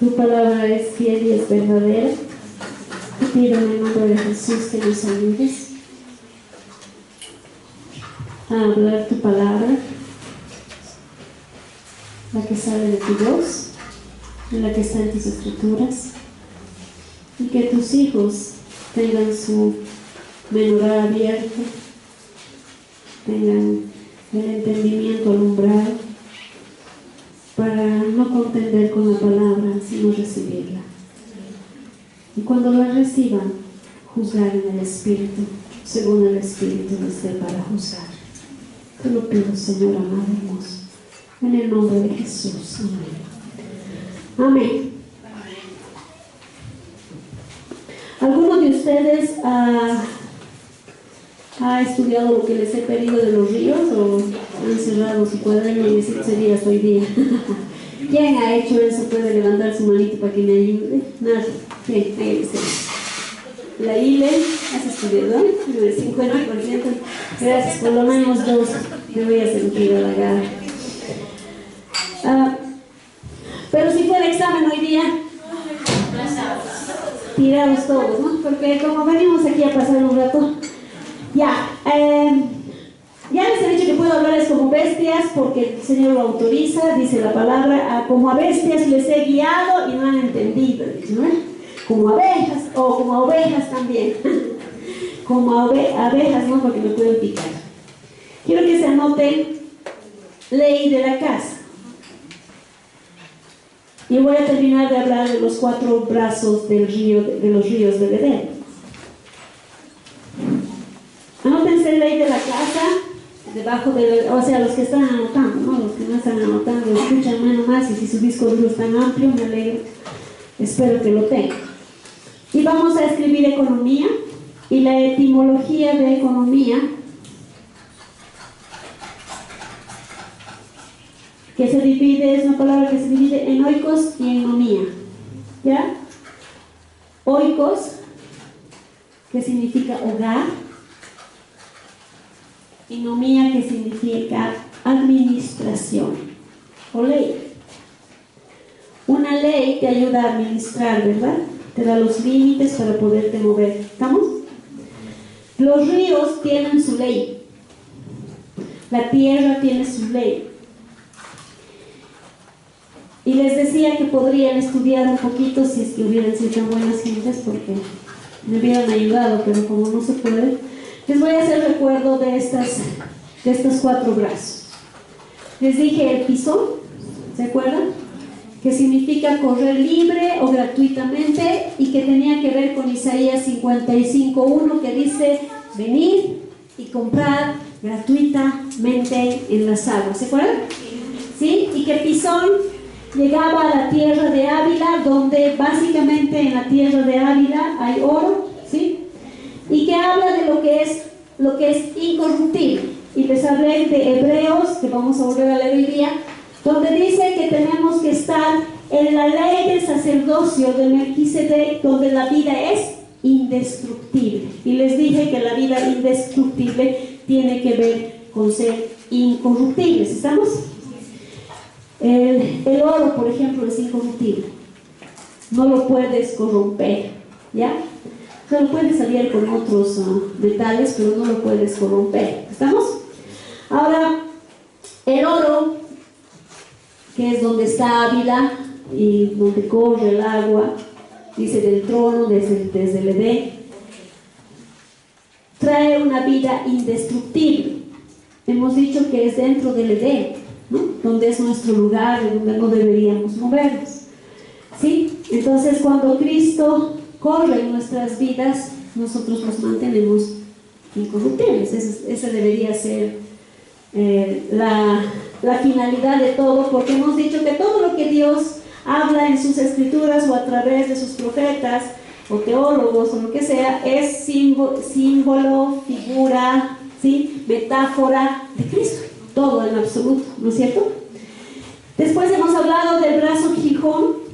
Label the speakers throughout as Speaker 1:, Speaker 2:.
Speaker 1: Tu palabra es fiel y es verdadera. Te pido en el nombre de Jesús que nos ayudes a hablar tu palabra, la que sale de tu voz, la que está en tus escrituras, y que tus hijos tengan su menorá abierto, tengan el entendimiento alumbrado, para no contender con la palabra, sino recibirla. Y cuando la reciban, juzgar en el Espíritu, según el Espíritu les dé para juzgar. Te lo pido, Señor amado hermoso, en el nombre de Jesús. Amén. Amén. ¿Alguno de ustedes ha estudiado lo que les he pedido de los ríos o han cerrado su cuaderno y decir sería hoy día? ¿Quién ha hecho eso? Puede levantar su manito para que me ayude. Nada. Bien, ahí dice. La ILE, has estudiado, el 50%. Gracias, por lo menos dos. Me voy a sentir halagada. Pero si fuera examen hoy día, tirados todos, ¿no? Porque como venimos aquí a pasar un rato, ya les he dicho que puedo hablarles como bestias porque el Señor lo autoriza, dice la palabra, como a bestias les he guiado y no han entendido, ¿no? Como abejas, o como a ovejas también, como abejas, ¿no? Porque me pueden picar. Quiero que se anote ley de la casa. Y voy a terminar de hablar de los 4 brazos del río, de los ríos del Edén. Anótense ley de la casa, debajo de, o sea, los que están anotando, ¿no? Los que no están anotando, escuchan menos más, y si su disco duro es tan amplio, me alegro, espero que lo tengan. Y vamos a escribir economía, y la etimología de economía, que se divide, es una palabra que se divide en oikos y en nomía, ¿ya? Oikos, que significa hogar, y nomía, que significa administración o ley. Una ley te ayuda a administrar, ¿verdad? Te da los límites para poderte mover. ¿Estamos? Los ríos tienen su ley. La tierra tiene su ley. Y les decía que podrían estudiar un poquito si es que hubieran sido tan buenas gentes, porque me hubieran ayudado, pero como no se puede, les voy a hacer recuerdo de estos 4 brazos. Les dije el pisón, ¿se acuerdan? Que significa correr libre o gratuitamente, y que tenía que ver con Isaías 55:1, que dice: venid y comprad gratuitamente en las aguas. ¿Se acuerdan? ¿Sí? Y que Pisón llegaba a la tierra de Ávila, donde básicamente en la tierra de Ávila hay oro, ¿sí? Y que habla de lo que es incorruptible. Y les hablé de Hebreos, que vamos a volver a leer hoy día, donde dice que tenemos que estar en la ley del sacerdocio de Melquisedec, donde la vida es indestructible. Y les dije que la vida indestructible tiene que ver con ser incorruptibles. ¿Estamos? El oro, por ejemplo, es incorruptible. No lo puedes corromper, ¿ya? O sea, lo puedes aliar con otros metales, pero no lo puedes corromper. ¿Estamos? Ahora, el oro, que es donde está Ávila y donde corre el agua, dice del trono desde el Edén, trae una vida indestructible. Hemos dicho que es dentro del Edén, ¿no? Donde es nuestro lugar, donde no deberíamos movernos, ¿sí? Entonces, cuando Cristo corre en nuestras vidas, nosotros nos mantenemos incorruptibles. Esa debería ser la finalidad de todo, porque hemos dicho que todo lo que Dios habla en sus escrituras o a través de sus profetas o teólogos o lo que sea, es símbolo, figura, ¿sí? Metáfora de Cristo, todo en absoluto, ¿no es cierto? Después hemos hablado del brazo Gijón,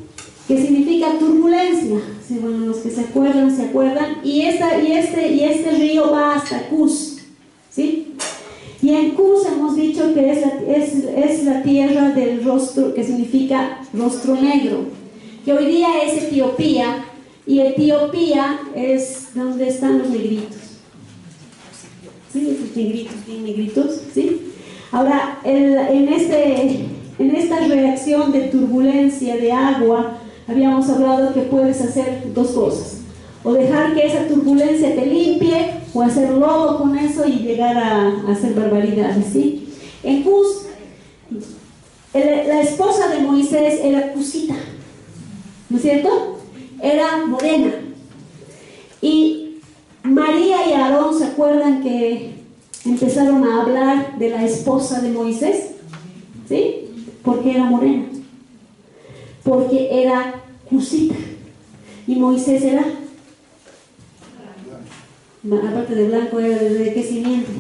Speaker 1: que significa turbulencia. Sí, bueno, los que se acuerdan, y este río va hasta Cus, ¿sí? Y en Cus hemos dicho que es la tierra del rostro, que significa rostro negro. que hoy día es Etiopía, y Etiopía es donde están los negritos. ¿Sí? Esos negritos, bien negritos, ¿sí? Ahora, en esta reacción de turbulencia de agua, habíamos hablado que puedes hacer dos cosas: o dejar que esa turbulencia te limpie, o hacer lodo con eso y llegar a hacer barbaridades, ¿sí? En Cus, la esposa de Moisés era Cusita, ¿no es cierto? Era morena. Y María y Aarón, ¿se acuerdan que empezaron a hablar de la esposa de Moisés? ¿Sí? Porque era morena, porque era Cusita, y Moisés era, aparte de blanco, era de qué simiente,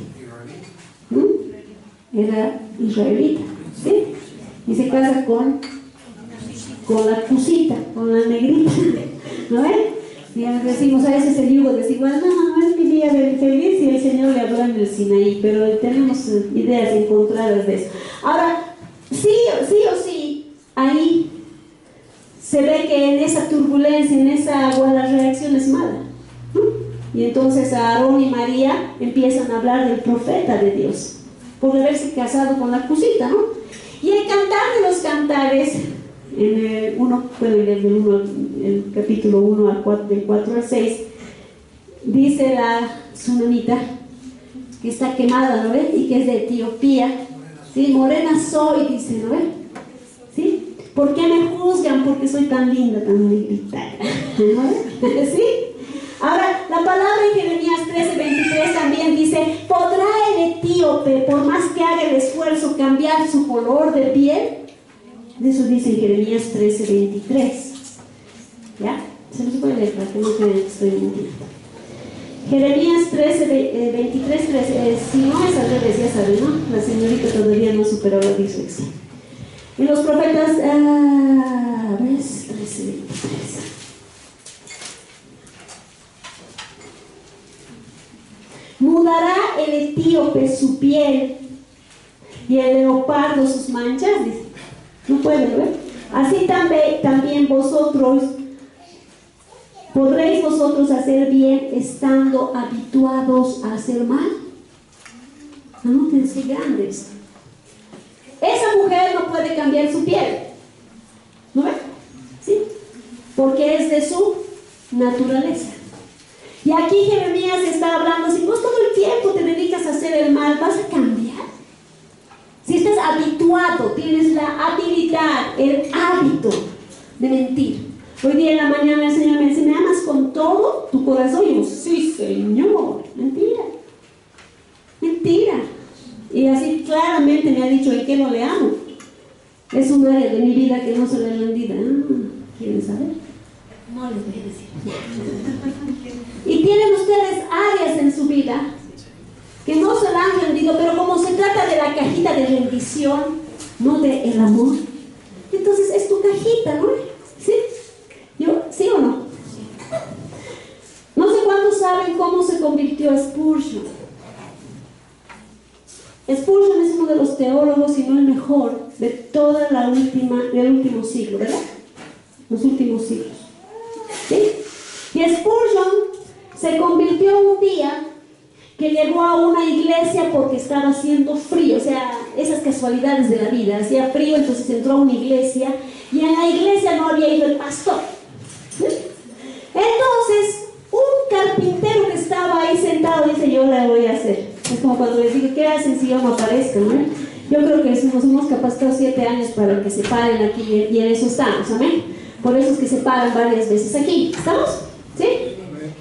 Speaker 1: era israelita, ¿sí? Y se casa con la Cusita, con la negrita, ¿no ven? Y decimos, a veces el yugo desigual, no es mi día feliz, y el Señor le habló en el Sinaí, pero tenemos ideas encontradas de eso. Ahora, sí o sí, ahí se ve que en esa turbulencia, en esa agua, la reacción es mala, ¿no? Y entonces Aarón y María empiezan a hablar del profeta de Dios, por haberse casado con la Cusita, ¿no? Y el Cantar de los Cantares, en el capítulo 1 al 4, del 4 al 6, dice la tsunamita que está quemada, ¿no ve? Y que es de Etiopía, ¿sí? Morena soy, dice, ¿no ve? ¿Sí? ¿Por qué me juzgan? Porque soy tan linda, tan negrita, ¿no ve? ¿Sí? Ahora, la palabra en Jeremías 13:23 también dice: ¿podrá el etíope, por más que haga el esfuerzo, cambiar su color de piel? Eso dice en Jeremías 13:23. ¿Ya? Se los voy a leer para que no crean que estoy mintiendo. Jeremías 13:23, si no es al revés, ya saben, ¿no? La señorita todavía no superó la dislexia. En los profetas, ¿ves? 13:23. ¿mudará el etíope su piel y el leopardo sus manchas? Dice. No puede, ¿ver? Así también vosotros, ¿podréis vosotros hacer bien estando habituados a hacer mal? Anótense grandes. Esa mujer no puede cambiar su piel, ¿no ven? ¿Sí? Porque es de su naturaleza. Y aquí Jeremías está hablando: si vos todo el tiempo te dedicas a hacer el mal, ¿vas a cambiar? Si estás habituado, tienes la habilidad, el hábito de mentir. Hoy día en la mañana el Señor me dice: ¿me amas con todo tu corazón? Y yo: sí, Señor. Mentira. Mentira. Y así claramente me ha dicho: ¿en qué no le amo? Es un área de mi vida que no se le ha rendido. ¿Quieren saber? No les voy a decir. Y tienen ustedes áreas en su vida que no se la han rendido, pero como se trata de la cajita de rendición, no de el amor, entonces es tu cajita, ¿no? ¿Sí? ¿Sí o no? No sé cuántos saben cómo se convirtió Spurgeon. Spurgeon es uno de los teólogos, si no el mejor, de toda del último siglo, ¿verdad? Los últimos siglos. ¿Sí? Y Spurgeon se convirtió un día que llegó a una iglesia porque estaba haciendo frío, o sea, esas casualidades de la vida, hacía frío, entonces entró a una iglesia y en la iglesia no había ido el pastor. Entonces, un carpintero que estaba ahí sentado dice: yo la voy a hacer. Es como cuando les digo: ¿qué hacen si yo no aparezco? ¿No? Yo creo que nos hemos capacitado 7 años para que se paren aquí, y en eso estamos, amén. Por eso es que se paran varias veces aquí, ¿estamos? ¿Sí?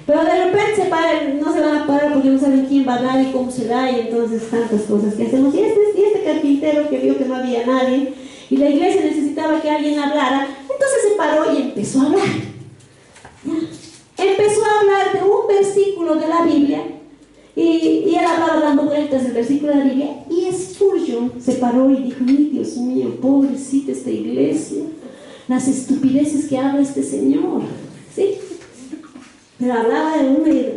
Speaker 1: Pero de repente se paran, no se van a parar porque no saben quién va a dar y cómo se da, y entonces tantas cosas que hacemos. Y este carpintero que vio que no había nadie y la iglesia necesitaba que alguien hablara, entonces se paró y empezó a hablar. Empezó a hablar de un versículo de la Biblia, y él hablaba dando vueltas del versículo de la Biblia, y Spurgeon se paró y dijo: ay, Dios mío, pobrecita esta iglesia, las estupideces que habla este señor, ¿sí? Pero hablaba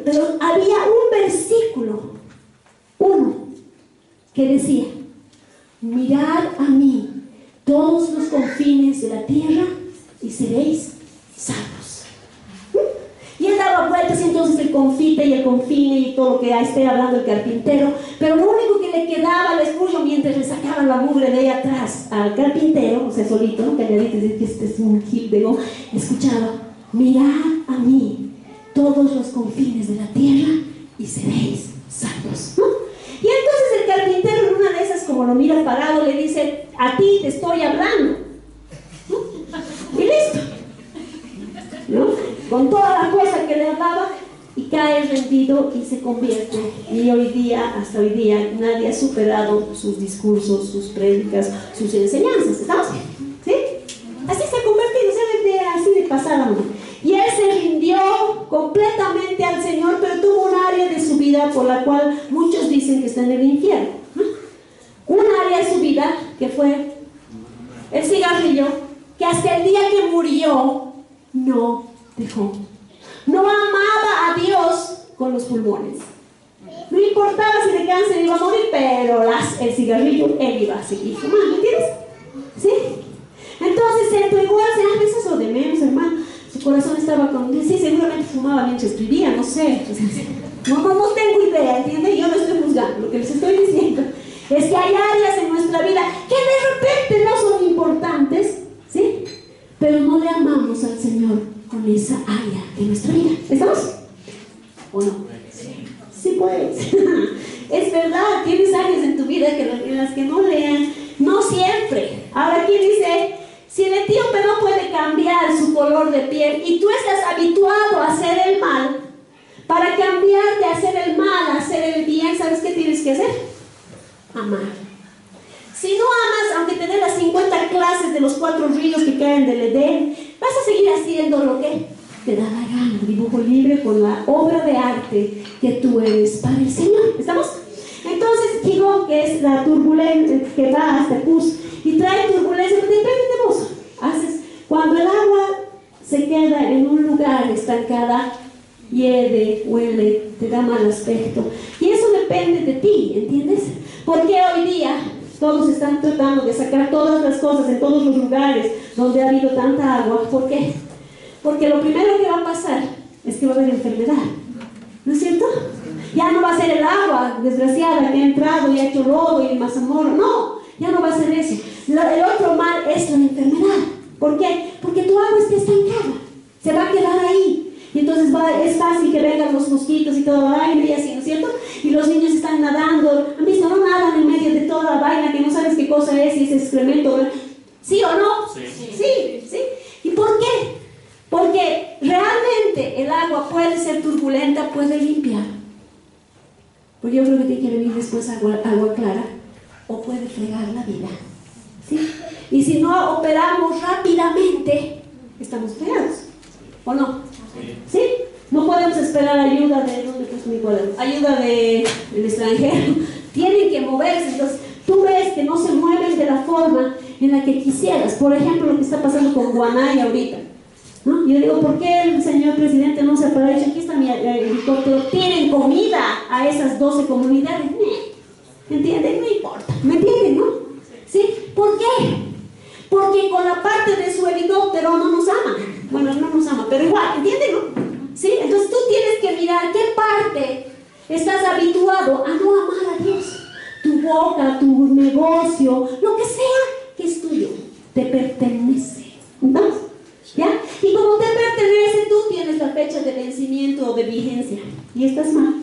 Speaker 1: pero había un versículo, uno, que decía: mirad a mí todos los confines de la tierra y seréis confite y el confine y todo lo que esté hablando el carpintero, pero lo único que le quedaba al esposo mientras le sacaban la mugre de ahí atrás al carpintero, o sea, solito, ¿no? Calladito, decir que este es un hip de go, escuchaba: mirad a mí todos los confines de la tierra y seréis salvos, ¿no? Y entonces el carpintero, en una de esas, como lo mira parado, le dice: a ti te estoy hablando, ¿no? Y listo, ¿no? Con toda la fuerza que le hablaba, y cae rendido y se convierte. Y hoy día, hasta hoy día, nadie ha superado sus discursos, sus prédicas, sus enseñanzas. ¿Estamos bien? ¿Sí? Así se ha convertido, así de pasada, ¿no? Y él se rindió completamente al Señor, pero tuvo un área de su vida por la cual muchos dicen que está en el infierno, ¿no? Un área de su vida que fue el cigarrillo, que hasta el día que murió no dejó. No amaba a Dios con los pulmones. No importaba si de cáncer iba a morir, pero el cigarrillo él iba a seguir fumando, ¿entiendes? ¿Sí? Entonces se entregó al Señor. A veces lo de menos, hermano. Su corazón estaba con... Sí, seguramente fumaba mientras escribía, no sé. No tengo idea, ¿entiendes? Yo no estoy juzgando. Lo que les estoy diciendo es que hay áreas en nuestra vida que de repente no son importantes, ¿sí? Pero no le amamos al Señor con esa área de nuestra vida. ¿Estamos? ¿O no? Sí, pues. Es verdad, tienes áreas en tu vida en las que no lean. No siempre. Ahora aquí dice: si el etíope no puede cambiar su color de piel y tú estás habituado a hacer el mal, para cambiar de hacer el mal a hacer el bien, ¿sabes qué tienes que hacer? Amar. Si no amas, aunque te den las 50 clases de los 4 ríos que caen del Edén, vas a seguir haciendo lo que te da la gana. Dibujo libre con la obra de arte que tú eres para el Señor. ¿Estamos? Entonces, Gigón, que es la turbulencia que va hasta Cus y trae turbulencia, pero depende de vos. Cuando el agua se queda en un lugar estancada, hiede, huele, te da mal aspecto. Y eso depende de ti, ¿entiendes? Porque hoy día todos están tratando de sacar todas las cosas en todos los lugares donde ha habido tanta agua. ¿Por qué? Porque lo primero que va a pasar es que va a haber enfermedad. ¿No es cierto? Ya no va a ser el agua desgraciada que ha entrado y ha hecho lodo y mazamorra. No, ya no va a ser eso. El otro mal es la enfermedad. ¿Por qué? Porque tu agua está estancada. Se va a quedar ahí. Y entonces es fácil que vengan los mosquitos y toda la vaina y así, ¿no es cierto? Y los niños están nadando. ¿Han visto? No nadan en medio de toda la vaina que no sabes qué cosa es y ese excremento. ¿Sí o no? Sí. ¿Y por qué? Porque realmente el agua puede ser turbulenta, puede limpiar. Porque yo creo que tiene que venir después agua clara, o puede fregar la vida. ¿Sí? Y si no operamos rápidamente, estamos fregados. ¿O no? ¿Sí? No podemos esperar ayuda de... ¿Dónde puso mi cuaderno? Ayuda del extranjero. Tienen que moverse. Entonces, tú ves que no se mueven de la forma en la que quisieras. Por ejemplo, lo que está pasando con Guanay ahorita, ¿no? Yo digo, ¿por qué el señor presidente no se ha parado? Aquí está mi helicóptero. Tienen comida a esas 12 comunidades. ¿Me entienden? No importa. ¿Me entienden, no? ¿Sí? ¿Por qué? Porque con la parte de su helicóptero no nos ama. Bueno, no nos ama, pero igual, ¿entienden, no? ¿Sí? Entonces tú tienes que mirar qué parte estás habituado a no amar a Dios. Tu boca, tu negocio, lo que sea que es tuyo, te pertenece. ¿No? ¿Ya? Y como te pertenece, tú tienes la fecha de vencimiento o de vigencia. Y estás mal.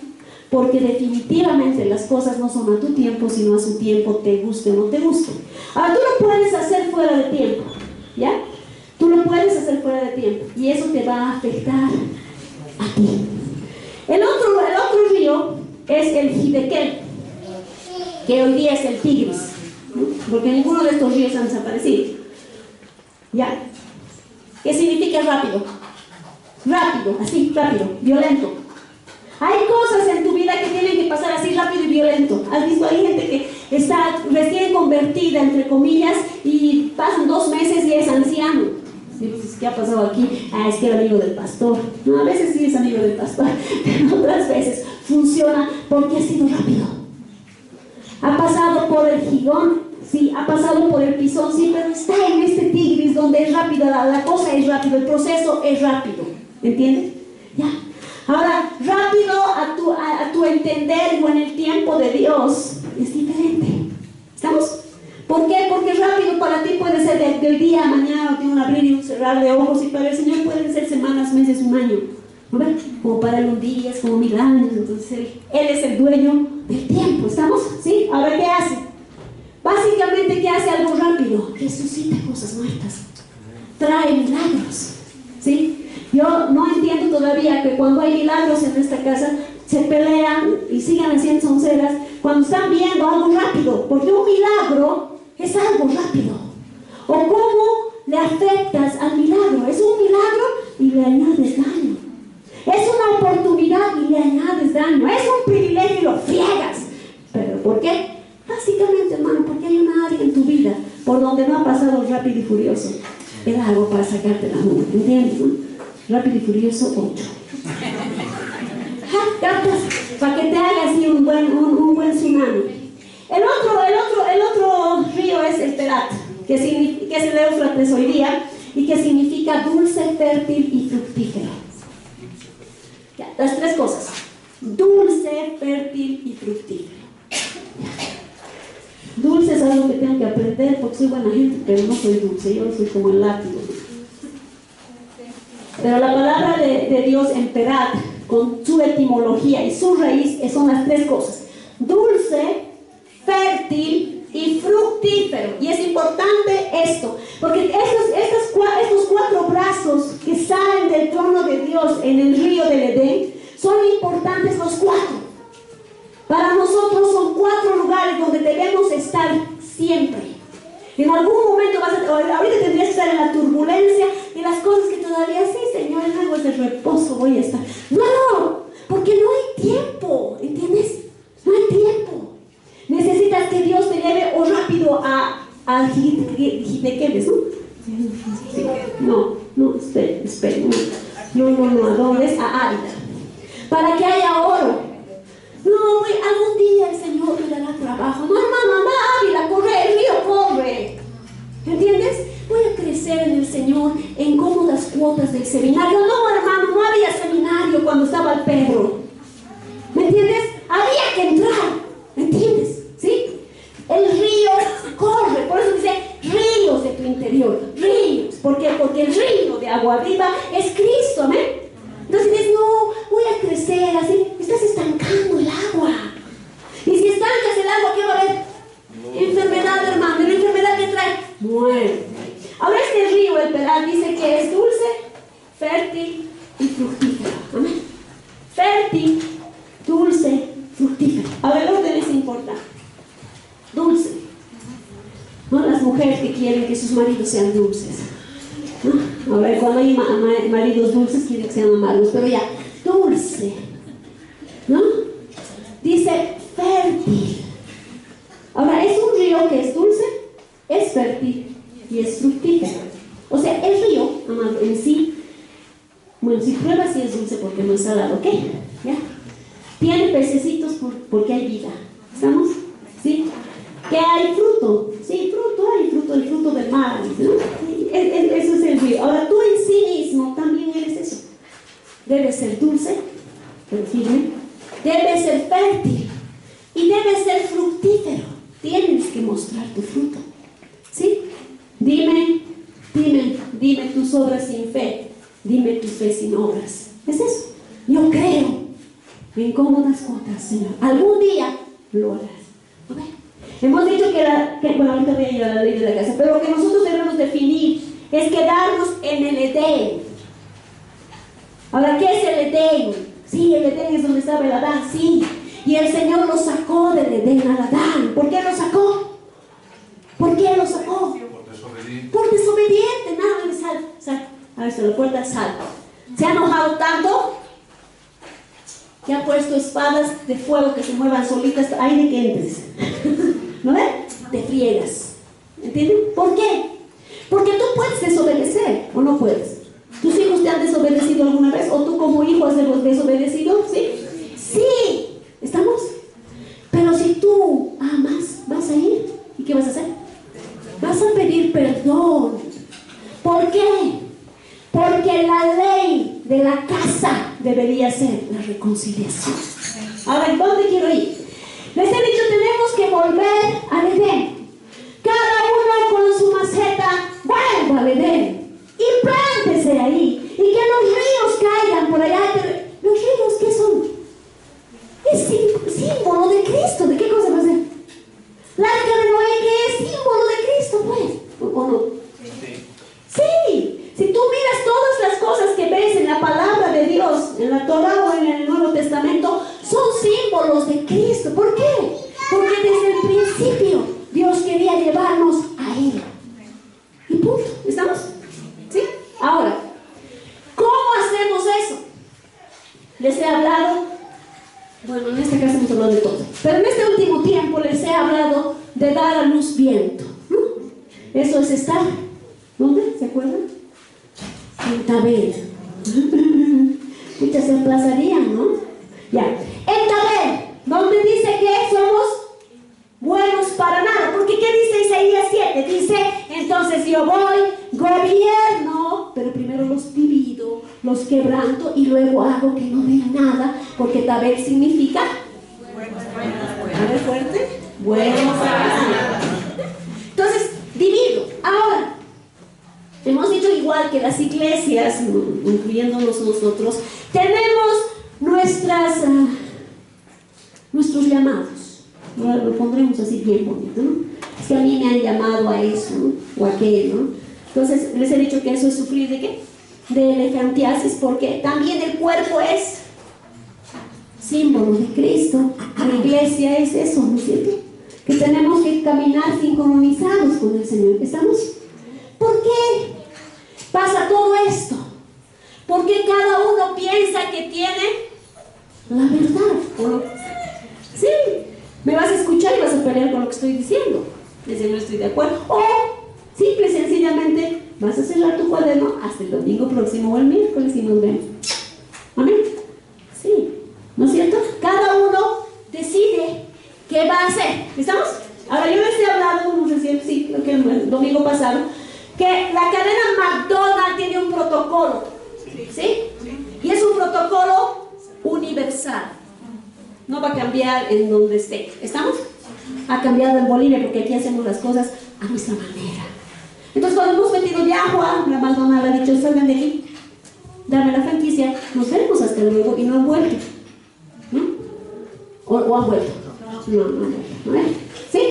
Speaker 1: Porque definitivamente las cosas no son a tu tiempo, sino a su tiempo, te guste o no te guste. Ahora, tú lo puedes hacer fuera de tiempo, ¿ya? Tú lo puedes hacer fuera de tiempo y eso te va a afectar a ti. El otro río es el Hidekel, que hoy día es el Tigris, ¿no? Porque ninguno de estos ríos han desaparecido. ¿Ya? ¿Qué significa rápido? Rápido, así, rápido, violento. Hay cosas en tu vida que tienen que pasar así rápido y violento. ¿Has visto? Hay gente que está recién convertida, entre comillas, y pasan 2 meses y es anciano. ¿Qué ha pasado aquí? Es que era amigo del pastor. No, a veces sí es amigo del pastor, pero otras veces funciona porque ha sido rápido. Ha pasado por el Gigón, sí, ha pasado por el Pisón, sí, pero está en este Tigris donde es rápido, la cosa es rápido, el proceso es rápido. ¿Entiendes? Ya. Ahora, rápido rápido a tu entender o en el tiempo de Dios es diferente. ¿Estamos? ¿Por qué? Porque rápido para ti puede ser del día a mañana, de un abrir y un cerrar de ojos, y para el Señor pueden ser semanas, meses, un año. ¿No ven? Como para él un día, es como 1000 años. Entonces él es el dueño del tiempo. ¿Estamos? ¿Sí? Ahora, ¿qué hace? Básicamente, ¿qué hace? Algo rápido. Resucita cosas muertas. Trae milagros. ¿Sí? Yo no entiendo todavía que cuando hay milagros en esta casa se pelean y sigan haciendo sonceras cuando están viendo algo rápido, porque un milagro es algo rápido. O cómo le afectas al milagro. Es un milagro y le añades daño. Es una oportunidad y le añades daño. Es un privilegio y lo friegas. ¿Pero por qué? Básicamente, hermano, porque hay una área en tu vida por donde no ha pasado rápido y furioso. Era algo para sacarte la mano, ¿entiendes? ¿No? Rápido y furioso 8. ¿Captas? Para que te haga así un buen tsunami. El otro río es el Perat, que es el Éufrates hoy día, y que significa dulce, fértil y fructífero. Ya, las tres cosas: dulce, fértil y fructífero. Dulce es algo que tengo que aprender porque soy buena gente, pero no soy dulce, yo soy como el látigo. Pero la palabra de Dios en Perat, con su etimología y su raíz, son las tres cosas: dulce, fértil y fructífero. Y es importante esto, porque estos 4 brazos que salen del trono de Dios en el río del Edén, son importantes los 4. Para nosotros son 4 lugares donde debemos estar siempre. En algún momento ahorita tendrías que estar en la turbulencia y las cosas que todavía sí, Señor, en algo de reposo voy a estar. No, porque no hay tiempo, ¿entiendes? No hay tiempo. Necesitas que Dios te lleve o rápido a Gidequeles, ¿no? No, espera, no, ¿a dónde es? A Ávila. Para que haya oro. No, algún día el Señor me dará trabajo. No, hermano, anda a Ávila, corre, el río corre. ¿Entiendes? Voy a crecer en el Señor en cómodas cuotas del seminario. No, hermano, no había seminario cuando estaba el Pedro. ¿Me entiendes? Había que entrar. ¿Me entiendes? ¿Sí? El río corre. Por eso dice ríos de tu interior. Ríos. ¿Por qué? Porque el río de agua viva es Cristo. ¿Amén? Entonces dices, no, voy a crecer así. Estás estancando el agua. Y si estancas el agua, ¿qué va a haber? Enfermedad, hermano. ¿Y la enfermedad qué trae? Muerte. Ahora este río, el Perat, dice que es dulce, fértil y fructífero. Amén. Fértil, dulce, fructífero. Ahora el orden es importante. Dulce. No las mujeres que quieren que sus maridos sean dulces. ¿No? A ver, cuando hay maridos dulces quieren que sean amargos, pero ya, dulce. ¿No? Dice fértil. Ahora, es un río que es dulce, es fértil y es fructífero. O sea, el río, amado, en sí, bueno, si pruebas sí es dulce porque no es salado, ¿ok? ¿Ya? Tiene pececitos porque hay vida. ¿Estamos? ¿Sí? ¿Que hay fruto? Sí, hay fruto, el fruto del mar, ¿no? Eso es el río. Ahora, tú en sí mismo también eres eso. Debes ser dulce, pero firme. Debes ser fértil y debes ser fructífero. Tienes que mostrar tu fruto. ¿Sí? Dime tus obras sin fe. Dime tu fe sin obras. Es eso. Yo creo en cómodas cuotas, Señor. Algún día lo harás. ¿Okay? Hemos dicho bueno, ahorita voy a ir a la ley de la casa, pero lo que nosotros debemos definir es quedarnos en el Edén. Ahora, ¿qué es el Edén? Sí, el Edén es donde estaba el Adán, sí. Y el Señor lo sacó del Edén al Adán. ¿Por qué lo sacó? ¿Por qué lo sacó? Por desobediente. Nada, sal. A ver, se lo puerta, sal. Se ha enojado tanto que ha puesto espadas de fuego que se muevan solitas. Hay de que entres. ¿No ven? Te friegas. ¿Entienden? ¿Por qué? Porque tú puedes desobedecer o no puedes. ¿Tus hijos te han desobedecido alguna vez? ¿O tú como hijo has desobedecido? ¿Sí? Sí. ¿Estamos? Pero si tú amas, vas a ir. ¿Y qué vas a hacer? Vas a pedir perdón. ¿Por qué? Porque la ley de la casa debería ser la reconciliación. Ahora, ¿dónde quiero ir? Les he dicho, tenemos que volver al Edén. Cada uno con su maceta, vuelva al Edén y plántese ahí. Y que los ríos caigan por allá. ¿Los ríos qué son? Es símbolo de Cristo. ¿De qué cosa va a ser? La arca de Noé, que es símbolo de Cristo, pues. ¿O no? Sí. Si tú miras todas las cosas que ves en la palabra de Dios, en la Torah o en el Nuevo Testamento, son símbolos de Cristo. ¿Por qué? Porque desde el principio Dios quería llevarnos a Él. Y punto. ¿Estamos? ¿Sí? Ahora, ¿cómo hacemos eso? Les he hablado, bueno, en esta casa hemos hablado de todo, pero en este último tiempo les he hablado de dar a luz viento, ¿no? Eso es estar, ¿dónde? ¿Se acuerdan? En Tabel. Muchas se aplazarían, ¿no? Ya. En Tabel, donde dice que somos buenos para nada. Porque ¿qué dice Isaías 7? Dice, entonces yo voy, gobierno, pero primero los divido, los quebranto y luego hago que no den nada, porque Tabel significa a ver, fuerte, buenos para nada. Entonces, divido. Ahora, hemos dicho igual que las iglesias, incluyéndonos nosotros, tenemos nuestros llamados. Lo pondremos así bien bonito, ¿no? Es que a mí me han llamado a eso, ¿no? O a aquello, ¿no? Entonces les he dicho que eso es sufrir de qué? De elefantiasis, porque también el cuerpo es símbolo de Cristo. La iglesia es eso, ¿no es cierto? Que tenemos que caminar sincronizados con el Señor. ¿Estamos? ¿Por qué pasa todo esto? Porque cada uno piensa que tiene la verdad. ¿O no? Sí. Me vas a escuchar y vas a pelear con lo que estoy diciendo. Decir, no estoy de acuerdo. O simple y sencillamente vas a cerrar tu cuaderno hasta el domingo próximo o el miércoles y nos vemos. ¿Amén? Sí. ¿No es cierto? Cada uno decide qué va a hacer. ¿Estamos? Ahora yo les he hablado, como recién, sí, creo que el domingo pasado, que la cadena McDonald's tiene un protocolo. ¿Sí? Y es un protocolo universal. No va a cambiar en donde esté. ¿Estamos? Ha cambiado en Bolivia porque aquí hacemos las cosas a nuestra manera. Entonces cuando hemos metido ya a Juan, la McDonald's ha dicho, salgan de aquí, dame la franquicia, nos vemos hasta luego, y no han vuelto. ¿No? ¿O han vuelto? No han vuelto. ¿No ven? ¿Sí?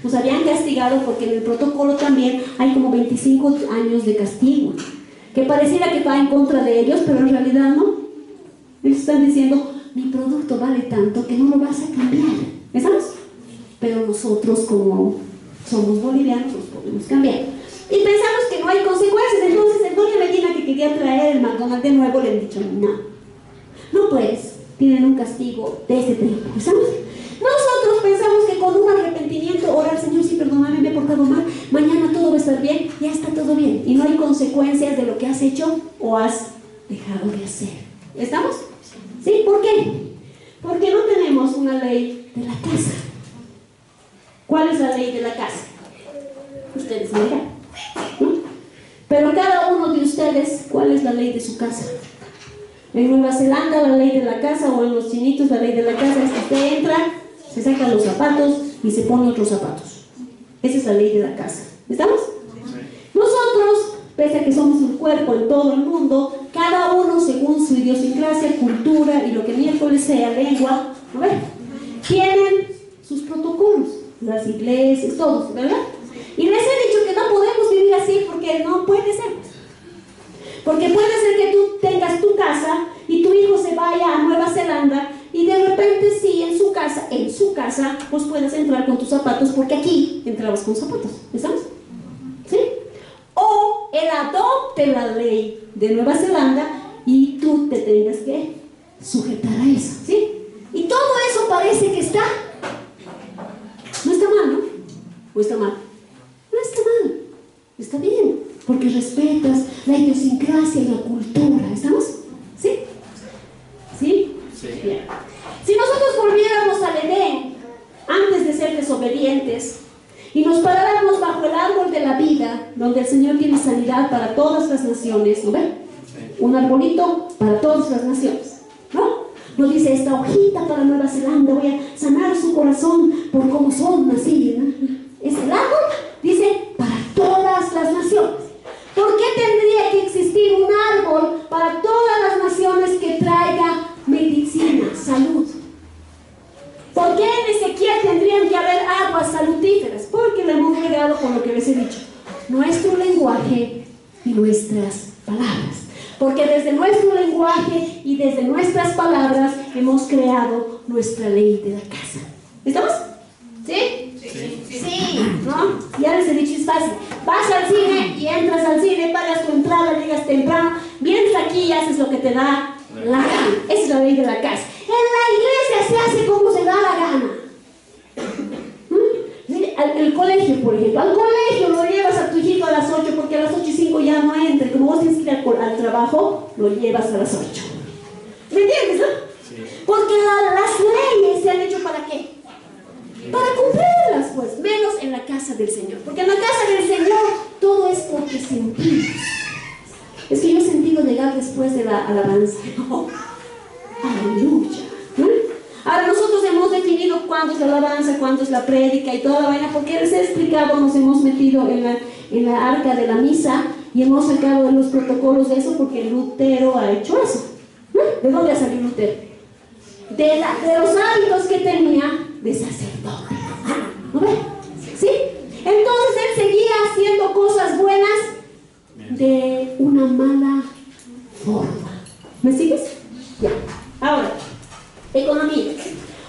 Speaker 1: Nos habían castigado porque en el protocolo también hay como 25 años de castigo, que pareciera que va en contra de ellos, pero en realidad no. Ellos están diciendo, mi producto vale tanto que no lo vas a cambiar. ¿Estamos? Pero nosotros, como somos bolivianos, los podemos cambiar. Y pensamos que no hay consecuencias. Entonces el doña Medina, que quería traer el McDonald's de nuevo, le han dicho, no puedes, tienen un castigo de ese tiempo. ¿Estamos? Nosotros pensamos que con un arrepentimiento, orar, Señor, sí, perdóname, me he portado mal, mañana todo va a estar bien, ya está todo bien. Y no hay consecuencias de lo que has hecho o has dejado de hacer. ¿Estamos? ¿Sí? ¿Por qué? Porque no tenemos una ley de la casa. ¿Cuál es la ley de la casa? Ustedes me dirán, ¿no? Pero cada uno de ustedes, ¿cuál es la ley de su casa? En Nueva Zelanda la ley de la casa, o en los chinitos la ley de la casa es que usted entra, se saca los zapatos y se pone otros zapatos. Esa es la ley de la casa. ¿Estamos? Nosotros, pese a que somos un cuerpo en todo el mundo, cada uno según su idiosincrasia, cultura y lo que miércoles sea, lengua, ¿no ven? Tienen sus protocolos, las iglesias, todos, ¿verdad? Y les he dicho que no podemos vivir así porque no puede ser. Porque puede ser que tú tengas tu casa y tu hijo se vaya a Nueva Zelanda y de repente sí, en su casa, pues puedes entrar con tus zapatos porque aquí entrabas con zapatos. ¿Estamos? ¿Sí? O él adopte la ley de Nueva Zelanda y tú te tengas que sujetar a eso. ¿Sí? Y todo eso parece que está. No está mal, ¿no? ¿O está mal? No está mal. Está bien. Porque respetas la idiosincrasia y la cultura. ¿Estamos? ¿Sí? ¿Sí? Sí. Bien. Si nosotros volviéramos al Edén antes de ser desobedientes y nos paráramos bajo el árbol de la vida, donde el Señor tiene sanidad para todas las naciones, ¿no ven? Sí. un arbolito para todas las naciones, ¿no? No dice esta hojita para Nueva Zelanda, voy a sanar su corazón por cómo son así, ¿no? Es el árbol, dice, para todas las naciones. ¿Por qué tendría que existir un árbol para todas las naciones que traiga medicina, salud? ¿Por qué en Ezequiel tendrían que haber aguas salutíferas? Porque le hemos regado con lo que les he dicho, nuestro lenguaje y nuestras palabras. Porque desde nuestro lenguaje y desde nuestras palabras hemos creado nuestra ley de la casa. ¿Estamos? ¿Sí? Sí, ¿no? Ya les he dicho, es fácil. Vas al cine y entras al cine, pagas tu entrada, llegas temprano, vienes aquí y haces lo que te da la gana. Esa es la ley de la casa. En la iglesia se hace como se da la gana. El colegio, por ejemplo, al colegio lo llevas a tu hijito a las 8 porque a las 8:05 ya no entra. Como vos tienes que ir al trabajo, lo llevas a las 8. ¿Me entiendes, no? Sí. Porque las leyes se han hecho ¿para qué? Para cumplirlas, pues, menos en la casa del Señor. Porque en la casa del Señor todo es porque sentimos. Es que yo he sentido llegar después de la alabanza. Oh, aleluya. Ahora nosotros hemos definido cuándo es la alabanza, cuándo es la prédica y toda la vaina, porque les he explicado, nos hemos metido en la arca de la misa y hemos sacado de los protocolos de eso porque Lutero ha hecho eso. ¿De dónde ha salido Lutero? De los hábitos que tenía de sacerdote. ¿No ven? ¿Sí? Entonces él seguía haciendo cosas buenas de una mala forma. ¿Me sigues? Ya. Ahora, economía.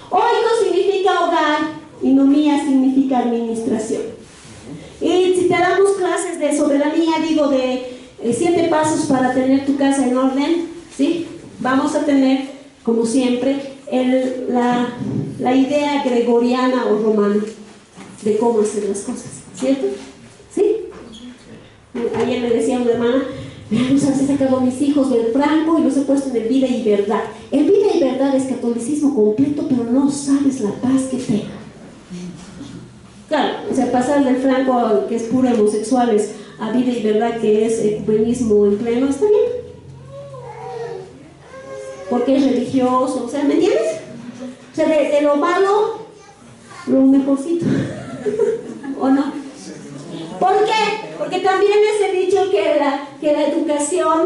Speaker 1: Oiko significa hogar y nomía significa administración. Y si te damos clases de soberanía, digo de 7 pasos para tener tu casa en orden, ¿sí? Vamos a tener, como siempre, la idea gregoriana o romana de cómo hacer las cosas, ¿cierto? ¿Sí? Ayer me decía una hermana, los he sacado a mis hijos del Franco y los he puesto en el Vida y Verdad. El Vida y Verdad es catolicismo completo, pero no sabes la paz que te da. Claro, o sea, pasar del Franco, que es puro homosexuales, a Vida y Verdad, que es ecumenismo en pleno, está bien. Porque es religioso, o sea, ¿me entiendes? O sea, de lo malo, lo mejorcito. ¿O no? ¿Por qué? Porque también les he dicho que la educación,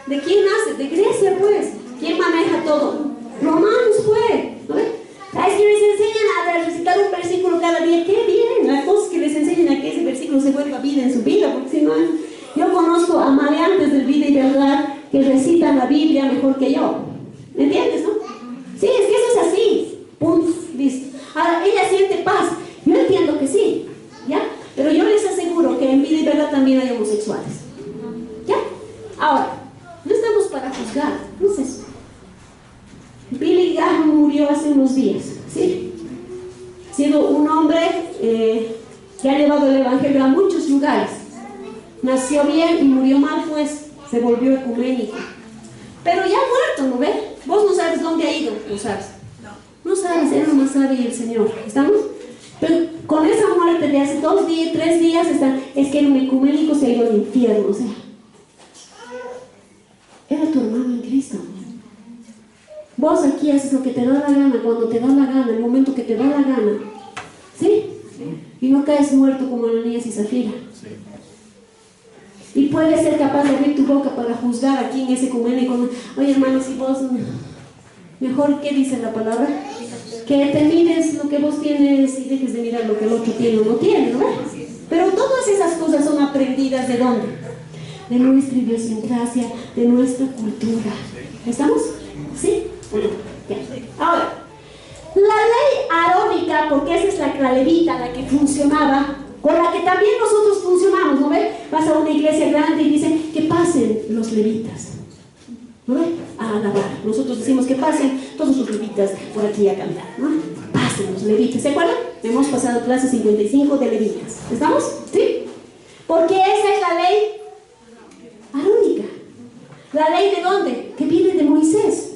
Speaker 1: ¿de quién nace? De Grecia, pues. ¿Quién maneja todo? Romanos, pues. ¿No ves? Es que les enseñan a recitar un versículo cada día. ¡Qué bien! La cosa es que les enseñan a que ese versículo se vuelva vida en su vida, porque si no, yo conozco a maleantes del Vida y Verdad que recitan la Biblia mejor que yo. ¿Me entiendes, no? Sí, es que eso es así. Punto, listo. Ahora, ella siente paz. Yo entiendo que sí, ¿ya? Pero yo les aseguro que en Vida y Verdad también hay homosexuales. ¿Ya? Ahora, no estamos para juzgar, no es eso. Billy Graham murió hace unos días, ¿sí? Ha sido un hombre que ha llevado el evangelio a muchos lugares. Nació bien y murió mal, pues se volvió ecuménico. Pero ya muerto, ¿no ves? Vos no sabes dónde ha ido, no sabes. No sabes, él nomás sabe y el Señor. ¿Estamos? Pero con esa muerte de hace 2 días, 3 días, es que un ecuménico se ha ido al infierno, o sea. Era tu hermano en Cristo. Vos aquí haces lo que te da la gana, cuando te da la gana, el momento que te da la gana. ¿Sí? Y no caes muerto como Ananías y Zafira. Sí. Y puedes ser capaz de abrir tu boca para juzgar aquí en ese ecuménico. Oye, hermano, si vos... Mejor, ¿qué dice la palabra? Que te mires lo que vos tienes y dejes de mirar lo que el otro tiene o no tiene, ¿no? Pero todas esas cosas son aprendidas ¿de dónde? De nuestra idiosincrasia, de nuestra cultura. ¿Estamos? ¿Sí? Ya. Ahora, la ley arónica, porque esa es la levita, la que funcionaba, con la que también nosotros funcionamos, ¿no ves? Vas a una iglesia grande y dicen que pasen los levitas, ¿no ves? A alabar. Nosotros decimos que pasen todos los levitas por aquí a cantar, ¿no? Pasen los levitas, ¿se acuerdan? Hemos pasado clase 55 de levitas. ¿Estamos? ¿Sí? Porque esa es la ley arónica. ¿La ley de dónde? Que viene de Moisés,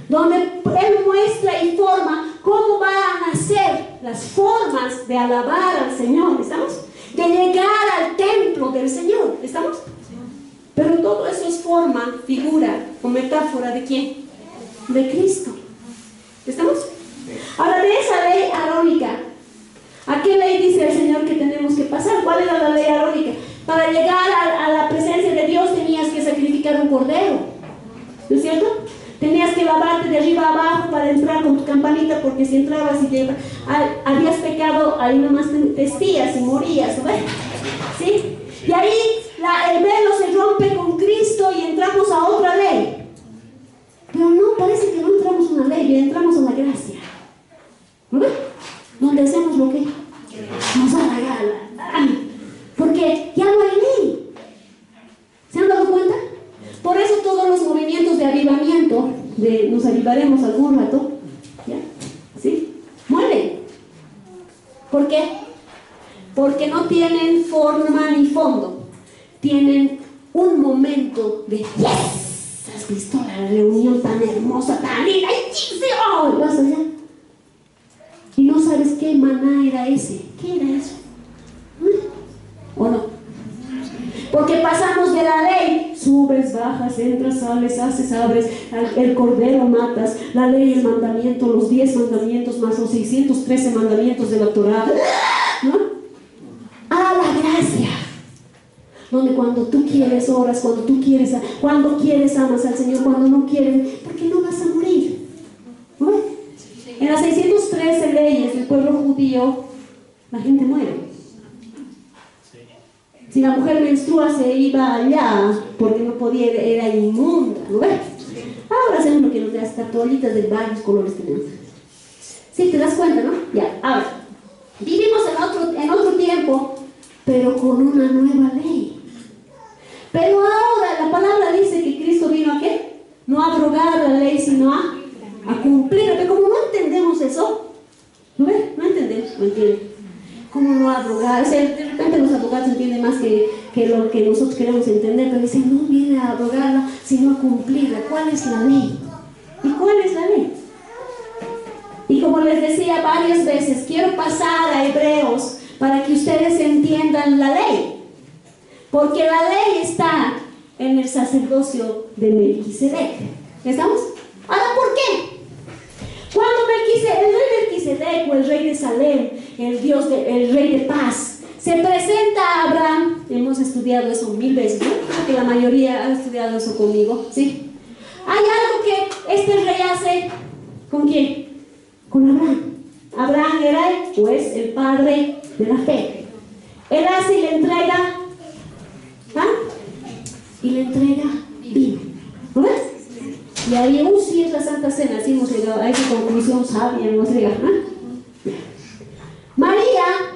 Speaker 1: donde él muestra y forma cómo van a nacer las formas de alabar al Señor. ¿Estamos? De llegar al templo del Señor. ¿Estamos? Pero todo eso es forma, figura o metáfora ¿de quién? De Cristo. ¿Estamos? Ahora, de esa ley arónica, ¿a qué ley dice el Señor que tenemos que pasar? ¿Cuál era la ley arónica? Para llegar a la presencia de Dios tenías que sacrificar un cordero, ¿no es cierto? Tenías que lavarte de arriba a abajo para entrar con tu campanita, porque si entrabas y habías pecado, ahí nomás te estías y morías, ¿no ves? ¿Sí? Y ahí el velo se rompe con Cristo y entramos a otra ley. Pero no, parece que no entramos a una ley, entramos a la gracia. ¿No ves? Donde hacemos lo que nos da la gana. Porque ya no hay ley. ¿Se han dado cuenta? Por eso todos los movimientos de avivamiento, nos avivaremos algún rato, ¿ya? ¿Sí? Mueren. ¿Por qué? Porque no tienen forma ni fondo. Tienen un momento de ¡yes! ¿Has visto la reunión tan hermosa, tan linda? ¡Oh! Y vas allá. Y no sabes qué maná era ese. ¿Qué era eso? ¿O no? Porque pasamos de la ley, subes, bajas, entras, sales, haces, abres, el cordero matas, la ley, el mandamiento, los 10 mandamientos más los 613 mandamientos de la Torá, ¿no? A la gracia, donde cuando tú quieres oras, cuando quieres amas al Señor, cuando no quieres, porque no vas a morir, ¿no? En las 613 leyes del pueblo judío, la gente muere. Si la mujer menstrua se iba allá porque no podía, era inmunda, ¿no ves? Ahora hacemos lo que nos da hasta toallitas de varios colores tenemos. Sí, te das cuenta, ¿no? Ya, ahora, vivimos en otro tiempo, pero con una nueva ley. Pero ahora la palabra dice que Cristo vino ¿a qué? No a abrogar la ley, sino a cumplirla. Pero como no entendemos eso, ¿no ves? No entendemos, no entienden. ¿Cómo no abrogar? O sea, de repente los abogados entienden más que lo que nosotros queremos entender, pero dicen, no viene a abrogarla, sino a cumplirla. ¿Cuál es la ley? ¿Y cuál es la ley? Y como les decía varias veces, quiero pasar a Hebreos para que ustedes entiendan la ley. Porque la ley está en el sacerdocio de Melquisedec. ¿Estamos? Ahora, ¿por qué? Cuando el rey Melquisedec o el rey de Salem, el rey de paz, se presenta a Abraham, hemos estudiado eso 1000 veces, ¿no? Creo que la mayoría ha estudiado eso conmigo, ¿sí? Hay algo que este rey hace, ¿con quién? Con Abraham. Abraham era, pues, el padre de la fe. Él hace y le entrega, vino, ¿no ves? Y ahí, sí es la Santa Cena, así hemos llegado a esa conclusión sabia, hemos llegado, ¿no? María,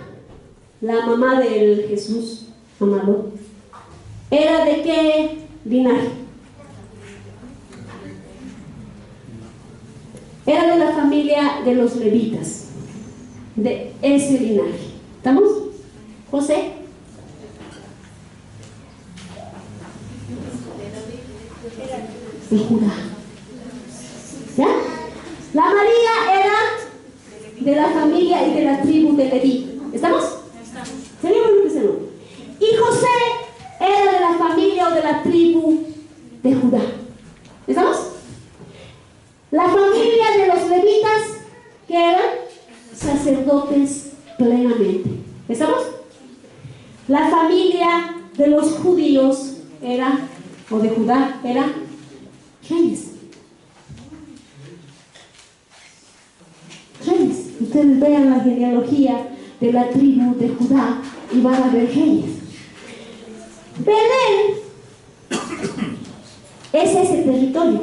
Speaker 1: la mamá del Jesús amado, ¿era de qué linaje? Era de la familia de los levitas, de ese linaje. ¿Estamos? José. De Judá. ¿Ya? La María era de la familia y de la tribu de Leví. ¿Estamos? Sería bueno que se lo. Y José era de la familia o de la tribu de Judá. ¿Estamos? La familia de los levitas, que eran sacerdotes plenamente. ¿Estamos? La familia de los judíos era, o de Judá, era reyes. Reyes. Ustedes vean la genealogía de la tribu de Judá y van a ver reyes. Belén es ese territorio.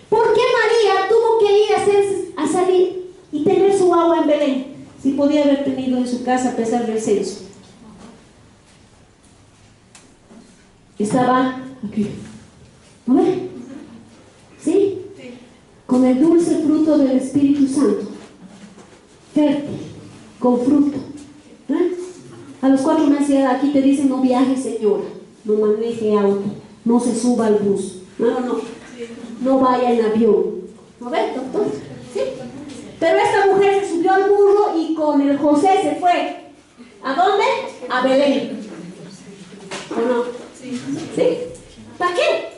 Speaker 1: ¿Por qué María tuvo que ir a salir y tener su agua en Belén si podía haber tenido en su casa a pesar del censo? Estaba aquí, ¿no ven? ¿Sí? Con el dulce fruto del Espíritu Santo, fértil, con fruto. A los 4 meses aquí te dicen: no viaje, señora, no maneje auto, no se suba al bus, no vaya en avión. ¿No ves, doctor? ¿Sí? Pero esta mujer se subió al burro y con el José se fue. ¿A dónde? A Belén. ¿O no? ¿Sí? ¿Para qué?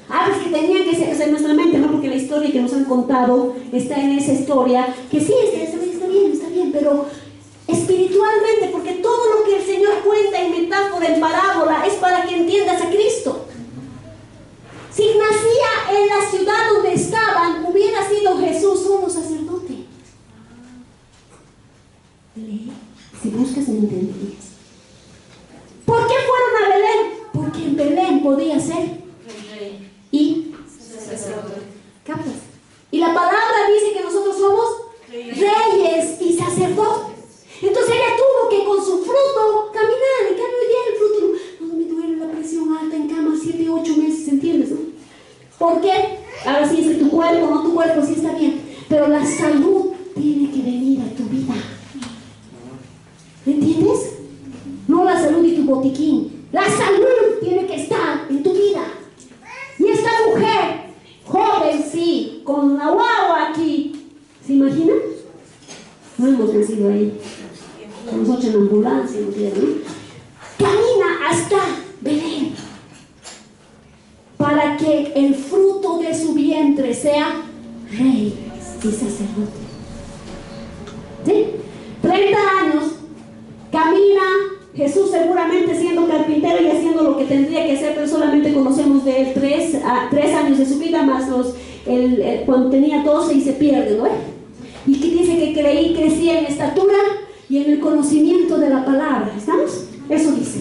Speaker 1: Pues que tenían que ser nuestra mente, ¿no? Porque la historia que nos han contado está en esa historia, que sí, está bien, pero espiritualmente, porque todo lo que el Señor cuenta en metáfora, en parábola, es para que entiendas a Cristo. Si nacía en la ciudad donde estaban, hubiera sido Jesús solo sacerdote. Lee, si buscas me entenderías. ¿Por qué fueron a Belén? Porque en Belén podía ser y ¿captas? Y la palabra dice que nosotros somos reyes y sacerdotes. Entonces ella tuvo que con su fruto caminar. En cambio hoy día el fruto no me duele la presión alta en cama 7, 8 meses, ¿entiendes? ¿No? ¿Por qué? Ahora sí es que tu cuerpo, no tu cuerpo, sí está bien, pero la salud tiene que venir a tu vida. ¿Entiendes? No la salud y tu botiquín. La salud tiene que estar en tu vida. Y esta mujer, joven, sí, con una guagua aquí, ¿se imaginan? No hemos nacido ahí. Nosotros en ambulancia, ¿no? Camina hasta Belén para que el fruto de su vientre sea rey y sacerdote. ¿Sí? 30 años camina Jesús, seguramente siendo carpintero y haciendo lo que tendría que hacer, pero solamente conocemos de él 3 años de su vida, más cuando tenía 12 y se pierde, ¿no? Y que dice que crecía en estatura y en el conocimiento de la palabra. ¿Estamos? Eso dice.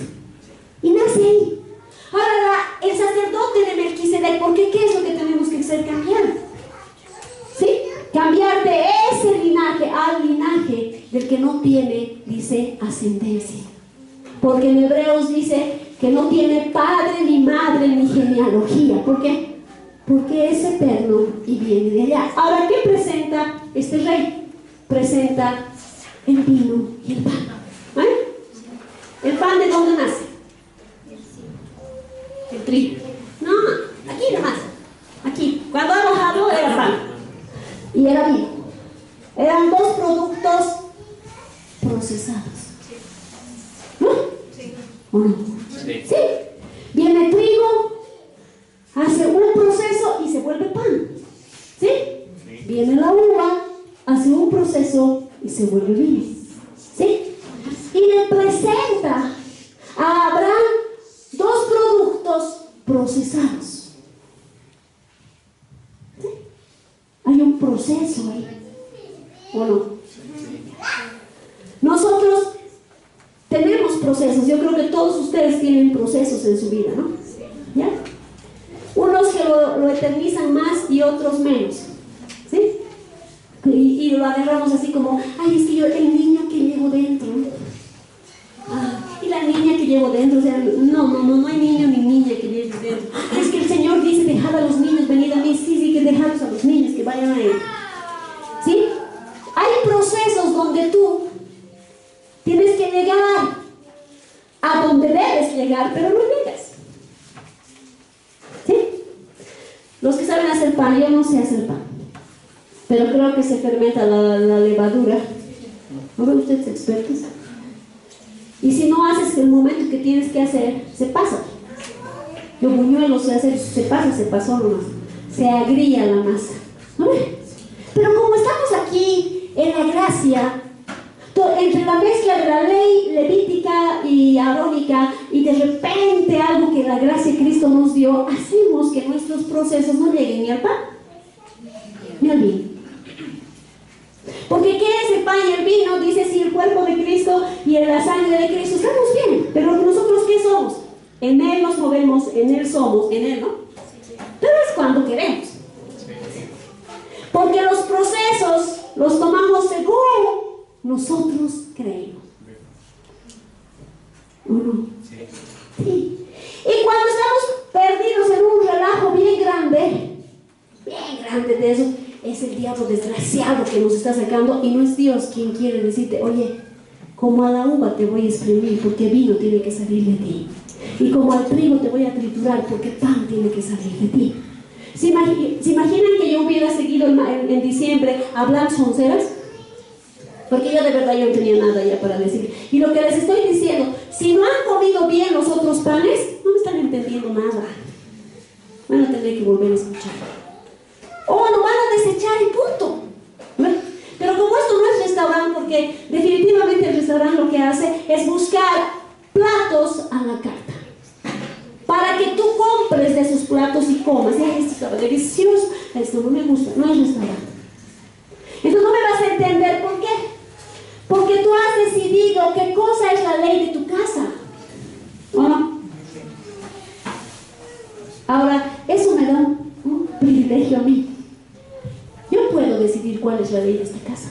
Speaker 1: Y nace ahí. Ahora, el sacerdote de Melquisedec, porque ¿qué es lo que tenemos que hacer? Cambiar. ¿Sí? Cambiar de ese linaje al linaje del que no tiene, dice, ascendencia. Porque en Hebreos dice que no tiene padre, ni madre, ni genealogía. ¿Por qué? Porque es eterno y viene de allá. Ahora, ¿qué presenta este rey? Presenta el vino y el pan. ¿Eh? ¿El pan de dónde nace? El trigo. No, aquí nomás. Aquí. Cuando ha bajado era pan. Y era vino. Eran 2 productos procesados. ¿No? ¿O no? Sí. Viene trigo, hace un proceso y se vuelve pan. ¿Sí? Viene la uva, hace un proceso y se vuelve vino. ¿Sí? Y le presenta a Abraham 2 productos procesados. ¿Sí? Hay un proceso ahí. ¿O no? Nosotros tenemos procesos. Yo creo que todos ustedes tienen procesos en su vida, ¿no? ¿Ya? Unos que lo eternizan más y otros menos. ¿Sí? Y lo agarramos así como, ay, es que yo, el niño que llevo dentro. Y la niña que llevo dentro, o sea, no hay niño ni niña que lleve dentro. Es que el Señor dice, dejad a los niños venir a mí. Sí, que dejadlos a los niños que vayan a Él. ¿Sí? Hay procesos donde tú tienes que llegar a donde debes llegar, pero no llegas. ¿Sí? Los que saben hacer pan, yo no sé hacer pan, pero creo que se fermenta la levadura. ¿No ven ustedes expertos? Y si no haces el momento que tienes que hacer, se pasa. Los buñuelos se pasó nomás. Se agrilla la masa. ¿No ven? Pero como estamos aquí en la gracia, entre la mezcla de la ley levítica y arónica y de repente algo que la gracia de Cristo nos dio, hacemos que nuestros procesos no lleguen ni al pan ni al vino. Porque ¿qué es el pan y el vino? Dice, si el cuerpo de Cristo y la sangre de Cristo, estamos bien, pero nosotros ¿qué somos? En Él nos movemos, en Él somos, en Él, ¿no? Pero es cuando queremos. Porque los procesos los tomamos según nosotros creemos. ¿O no? Sí. Y cuando estamos perdidos en un relajo bien grande de eso, es el diablo desgraciado que nos está sacando, y no es Dios quien quiere decirte, oye, como a la uva te voy a exprimir porque vino tiene que salir de ti, y como al trigo te voy a triturar porque pan tiene que salir de ti. ¿Se imaginan que yo hubiera seguido en diciembre hablando sonceras? Porque yo de verdad yo no tenía nada ya para decir. Y lo que les estoy diciendo, si no han comido bien los otros panes, no entendiendo nada. Van a tener que volver a escuchar. O lo van a desechar y punto. ¿Ven? Pero como esto no es restaurante, porque definitivamente el restaurante lo que hace es buscar platos a la carta, para que tú compres de esos platos y comas. Esto estaba delicioso, esto no me gusta, no es restaurante. Entonces no me vas a entender por qué. Porque tú has decidido qué cosa es la ley de tu casa, ¿o no? Ahora, eso me da un privilegio a mí. Yo puedo decidir cuál es la ley de esta casa.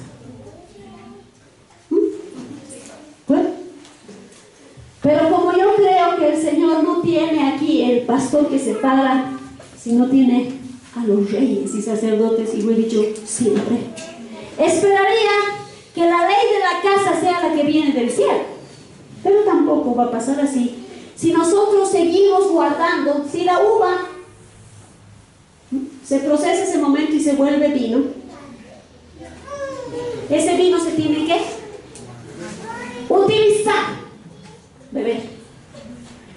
Speaker 1: Bueno, pero como yo creo que el Señor no tiene aquí el pastor que se para, sino tiene a los reyes y sacerdotes, y lo he dicho siempre, esperaría que la ley de la casa sea la que viene del cielo. Pero tampoco va a pasar así si nosotros seguimos guardando. Si la uva se procesa ese momento y se vuelve vino, ese vino se tiene que utilizar, beber,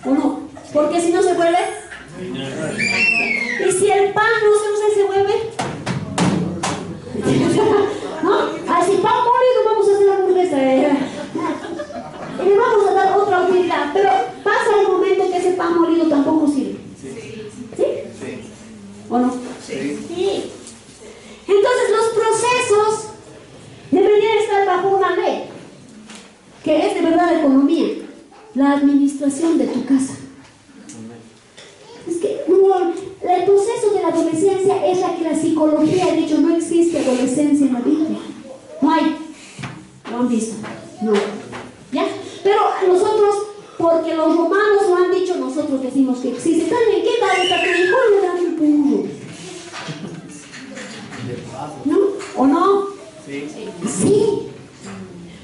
Speaker 1: ¿o no? Porque si no se vuelve. Y si el pan no se usa y se vuelve, ¿no? Así pan molido vamos a hacer la hamburguesa, y le vamos a dar otra utilidad. Pero pasa un momento que ese pan molido tampoco sirve. ¿Sí? ¿O no? Sí. Entonces los procesos deberían estar bajo una ley, que es de verdad la economía, la administración de tu casa. Es que no, el proceso de la adolescencia es la que la psicología ha dicho, no existe adolescencia en la Biblia. No hay. ¿Lo han visto? No. ¿Ya? Pero nosotros, porque los romanos lo han dicho, nosotros decimos que existe. ¿En qué edad está tu hijo? Le dan el puro. ¿No? ¿O no? Sí. Sí.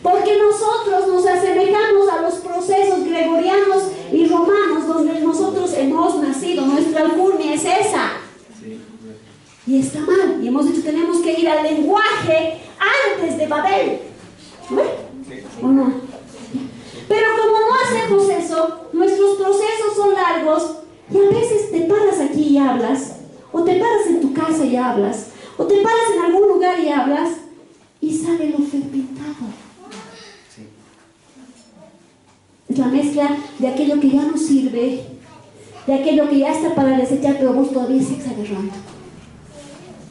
Speaker 1: Porque nosotros nos asemejamos a los procesos gregorianos y romanos donde nosotros hemos nacido. Nuestra alcurnia es esa. Y está mal. Y hemos dicho, tenemos que ir al lenguaje antes de Babel. ¿O no? Pero como no hacemos eso, nuestros procesos son largos y a veces te paras aquí y hablas, o te paras en tu casa y hablas, o te paras en algún lugar y hablas, y sale lo fermentado. Es la mezcla de aquello que ya no sirve, de aquello que ya está para desechar, pero vos todavía sigues agarrando.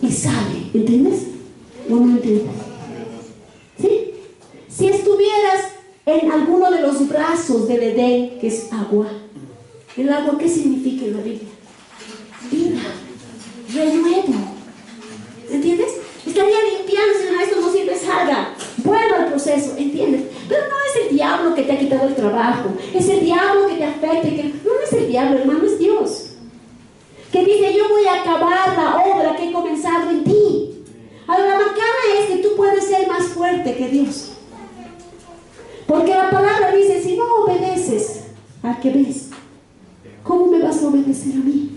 Speaker 1: Y sale, ¿entiendes? ¿O no entiendes? ¿Sí? Si estuvieras en alguno de los brazos del Edén, que es agua, ¿el agua qué significa en la Biblia? Vida, renuevo. ¿Entiendes? Estaría limpiando, si no, esto no sirve, salga. Vuelva al proceso, ¿entiendes? Pero no es el diablo que te ha quitado el trabajo, es el diablo que te afecta. No es el diablo, hermano, es Dios. Que dice, yo voy a acabar la obra que he comenzado en ti. Ahora, la macana es que tú puedes ser más fuerte que Dios. Porque la palabra dice, si no obedeces al que ves, ¿cómo me vas a obedecer a mí?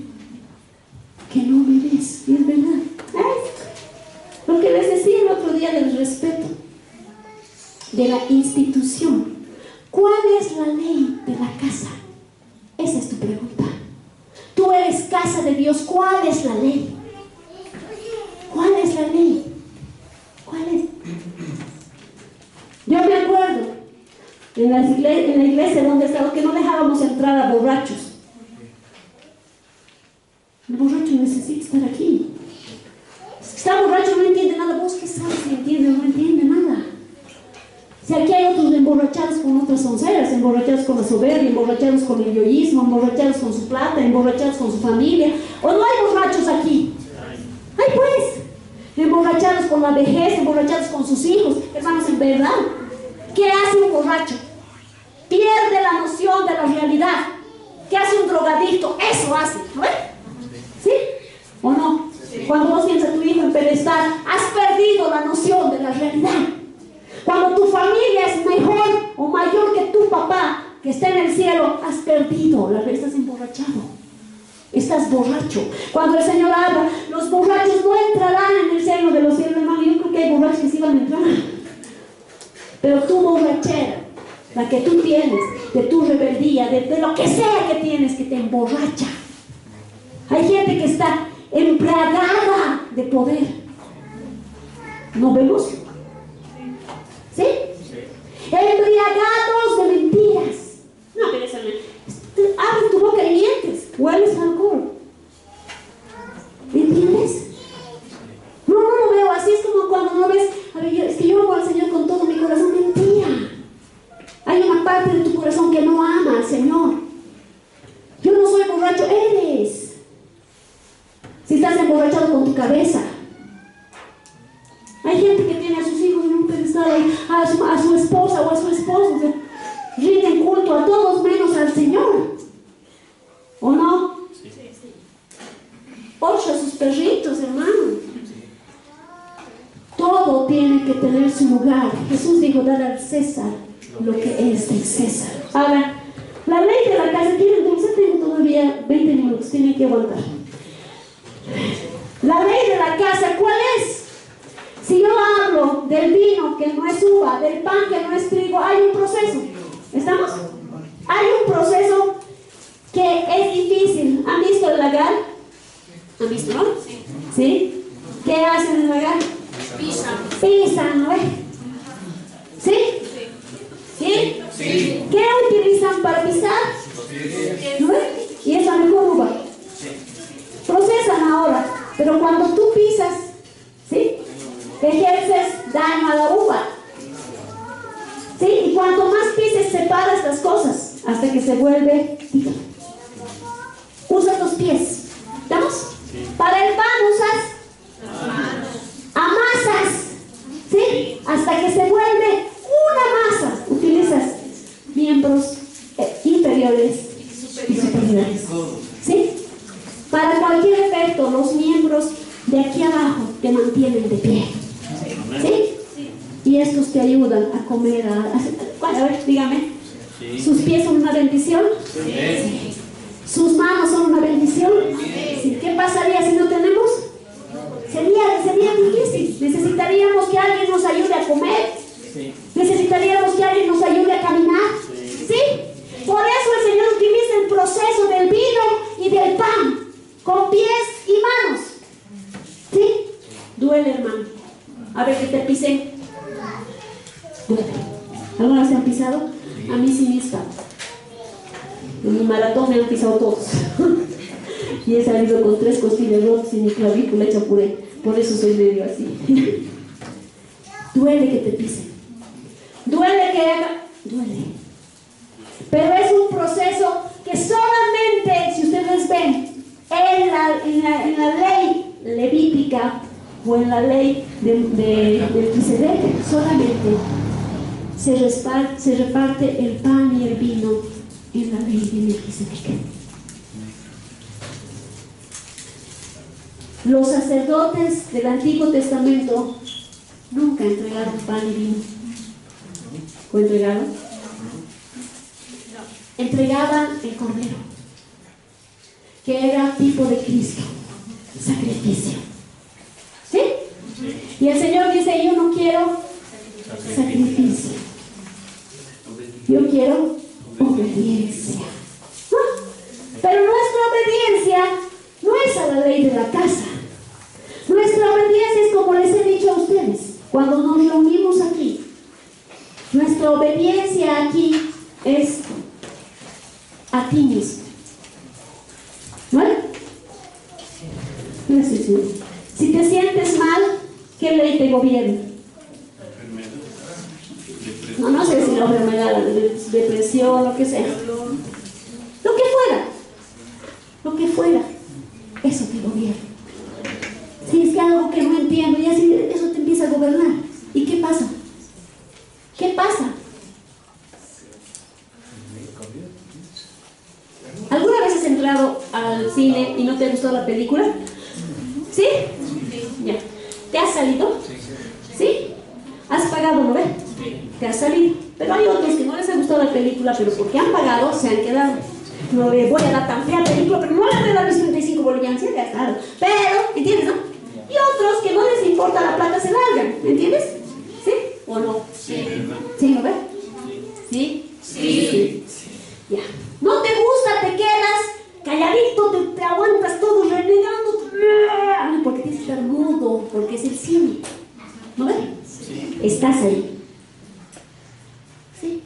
Speaker 1: Que no me ves. Y es verdad. Lo que les decía el otro día del respeto de la institución. ¿Cuál es la ley de la casa? Esa es tu pregunta. Tú eres casa de Dios. ¿Cuál es la ley? ¿Cuál es la ley? ¿Cuál es? Yo me acuerdo en la iglesia donde estaba, que no dejábamos entrar a borrachos. El borracho necesita estar aquí. Si está borracho no entiende nada. ¿Vos qué sabes si entiende o no entiende nada? Si aquí hay otros emborrachados con otras onceras, emborrachados con la soberbia, emborrachados con el yoísmo, emborrachados con su plata, emborrachados con su familia. ¿O no hay borrachos aquí? ¡Ay, pues! Emborrachados con la vejez, emborrachados con sus hijos. Hermanos, en verdad, ¿qué hace un borracho? Pierde la noción de la realidad. ¿Qué hace un drogadicto? Eso hace, ¿no ves? ¿Sí? ¿O no? Sí. Cuando vos tienes a tu hijo en pedestal, has perdido la noción de la realidad. Cuando tu familia es mejor o mayor que tu papá, que está en el cielo, has perdido, estás emborrachado. Estás borracho. Cuando el Señor habla, los borrachos no entrarán en el seno de los cielos, hermano. Yo creo que hay borrachos que sí van a entrar. Pero tu borrachera la que tú tienes, de tu rebeldía, de lo que sea que tienes, que te emborracha. Hay gente que está embriagada de poder. ¿No vemos? ¿Sí? Embriagados de mentiras. No, pero eso no. Abre tu boca y mientes. Hueles alcohol. ¿Me entiendes? No lo veo así. Es como cuando no ves, a ver, es que yo amo al Señor con todo mi corazón. Mentira. Hay una parte de tu corazón que no ama al Señor. Yo no soy borracho, eres. Si estás emborrachado con tu cabeza. Hay gente que tiene a sus hijos en un pedestal, a su esposa o a su esposo, rinden culto a todos menos al Señor. ¿O no? Sí. Ocho a sus perritos, hermano. Todo tiene que tener su lugar. Jesús dijo: dar al César lo que es del César. Ahora, la ley de la casa, ¿quieren dulce? Tengo todavía 20 minutos, tienen que aguantar. La ley de la casa, ¿cuál es? Si yo hablo del vino que no es uva, del pan que no es trigo, hay un proceso. ¿Estamos? Hay un proceso que es difícil. ¿Han visto el lagar? ¿Han visto, no? Sí. ¿Sí? ¿Qué hacen en el lagar? Pisan, ¿no ves? ¿Sí? ¿Sí? Sí. ¿Qué utilizan para pisar? ¿No ves? Y es la mejor uva. Procesan ahora, pero cuando tú pisas, ¿sí? Ejerces daño a la uva. ¿Sí? Y cuanto más pises, separas las cosas hasta que se vuelve. Usa tus pies. ¿Estamos? Sí. Para el pan usas amasas. ¿Sí? Hasta que se vuelve una masa. Utilizas miembros inferiores y superiores. ¿Sí? Para cualquier efecto, los miembros de aquí abajo te mantienen de pie. ¿Sí? Y estos te ayudan a comer, a ver, dígame. ¿Sus pies son una bendición? Sí. ¿Sus manos son una bendición? Sí. ¿Qué pasaría si no tenemos? Sería difícil. Necesitaríamos que alguien nos ayude a comer. Necesitaríamos que alguien nos ayude a caminar. ¿Sí? Por eso el Señor utiliza el proceso del vino y del pan, con pies y manos. ¿Sí? Duele, hermano. A ver, que te pisen. Duele. ¿Alguna vez se han pisado? A mí sí me está. En mi maratón me han pisado todos. Y he salido con 3 costillas rotas y mi clavícula hecha puré. Por eso soy medio así. Duele que te pisen. Duele que haga. Duele. Pero es un proceso que solamente, si ustedes ven, en la ley levítica o en la ley de Melquisedec, solamente se reparte el pan y el vino en la ley de Melquisedec. Los sacerdotes del Antiguo Testamento nunca entregaron pan y vino. ¿O entregaron? Entregaban el cordero, que era tipo de Cristo, sacrificio. ¿Sí? Y el Señor dice: yo no quiero sacrificio, yo quiero obediencia. Pero nuestra obediencia no es a la ley de la casa. Nuestra obediencia es como les he dicho a ustedes cuando nos reunimos aquí. Nuestra obediencia aquí es a ti mismo. ¿Vale? Si te sientes mal, ¿qué ley te gobierna? No sé si la enfermedad, la depresión, lo que sea. Lo que fuera, eso te gobierna. Si es que algo que no entiendo, y así eso te empieza a gobernar. ¿Y qué pasa? ¿Qué pasa? ¿Alguna vez has entrado al cine y no te gustó la película? ¿Sí? Ya. ¿Te has salido? ¿Sí? ¿Has pagado, no ves? Te has salido. Pero hay otros que no les ha gustado la película, pero porque han pagado, se han quedado. No le voy a dar tan fea película, pero no le voy a dar los 35 bolivianos, se han gastado. Pero, ¿entiendes, no? Y otros que no les importa la plata, se largan. ¿Me entiendes? ¿Sí o no? Sí. ¿Sí, no ves? Sí. Sí. Ya. No te gusta, te quedas calladito, te aguantas todo renegando, porque tienes que estar mudo, porque es el cine. ¿No ves? Sí. Estás ahí. ¿Sí?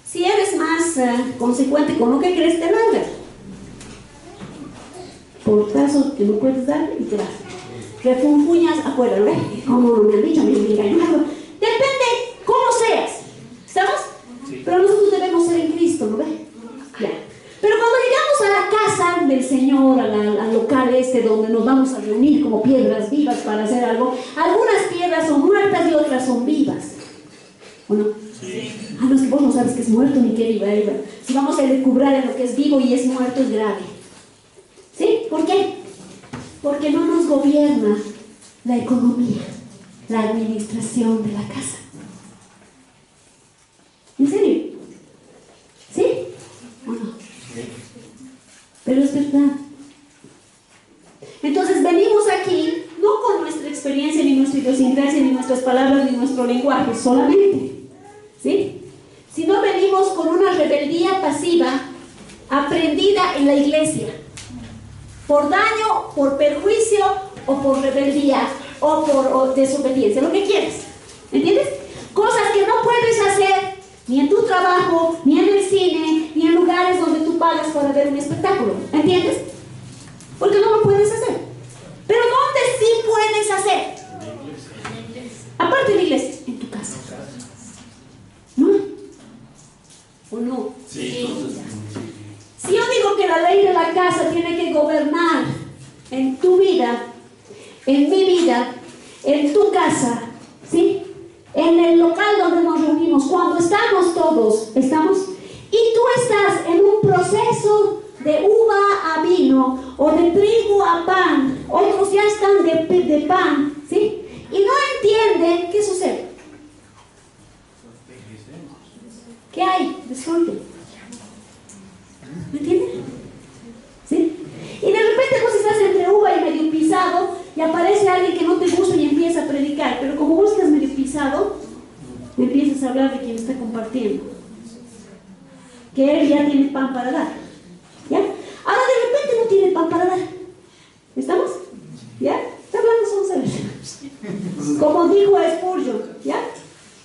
Speaker 1: Si eres más consecuente con lo que crees, te largas. Por caso que no puedes dar y te vas. Refunfuñas afuera, ¿no ves? Como me han dicho, me engañado. Depende cómo seas. ¿Estamos? Sí. Pero nosotros debemos ser en Cristo, ¿no ves? Ya. Pero cuando llegamos a la casa del Señor, al local donde nos vamos a reunir como piedras vivas para hacer algo, algunas piedras son muertas y otras son vivas. ¿O no? Sí. Ah, no, es que vos no sabes que es muerto ni que viva. Si vamos a descubrir en lo que es vivo y es muerto, es grave. ¿Sí? ¿Por qué? Porque no nos gobierna la economía, la administración de la casa. ¿En serio? ¿Sí? ¿O no? Pero es verdad. Entonces venimos aquí no con nuestra experiencia, ni nuestra idiosincrasia, ni nuestras palabras, ni nuestro lenguaje solamente, ¿sí? Sino venimos con una rebeldía pasiva aprendida en la iglesia, por daño, por perjuicio, o por rebeldía, o por desobediencia, lo que quieras. ¿Entiendes? Cosas que no puedes hacer ni en tu trabajo, ni en el cine, ni en lugares donde tú pagas para ver un espectáculo. ¿Entiendes? Porque no lo puedes hacer. Pero ¿dónde sí puedes hacer? Aparte de la iglesia, en tu casa. ¿No? ¿O no? Sí. Si yo digo que la ley de la casa tiene que gobernar en tu vida, en mi vida, en tu casa, ¿sí? En el local donde nos reunimos, cuando estamos todos, ¿estamos? Y tú estás en un proceso de uva a vino o de trigo a pan, otros ya están de pan, ¿sí? Y no entienden, ¿qué sucede? ¿Qué hay? Desorden. ¿Me entienden? ¿Sí? Y de repente vos estás entre uva y medio pisado y aparece alguien que no te gusta y empieza a predicar, pero como vos estás medio pisado, empiezas a hablar de quien está compartiendo, que él ya tiene pan para dar, ¿ya? Ahora de repente no tiene pan para dar. ¿Estamos? ¿Ya? Está hablando son como dijo Spurgeon, ¿ya?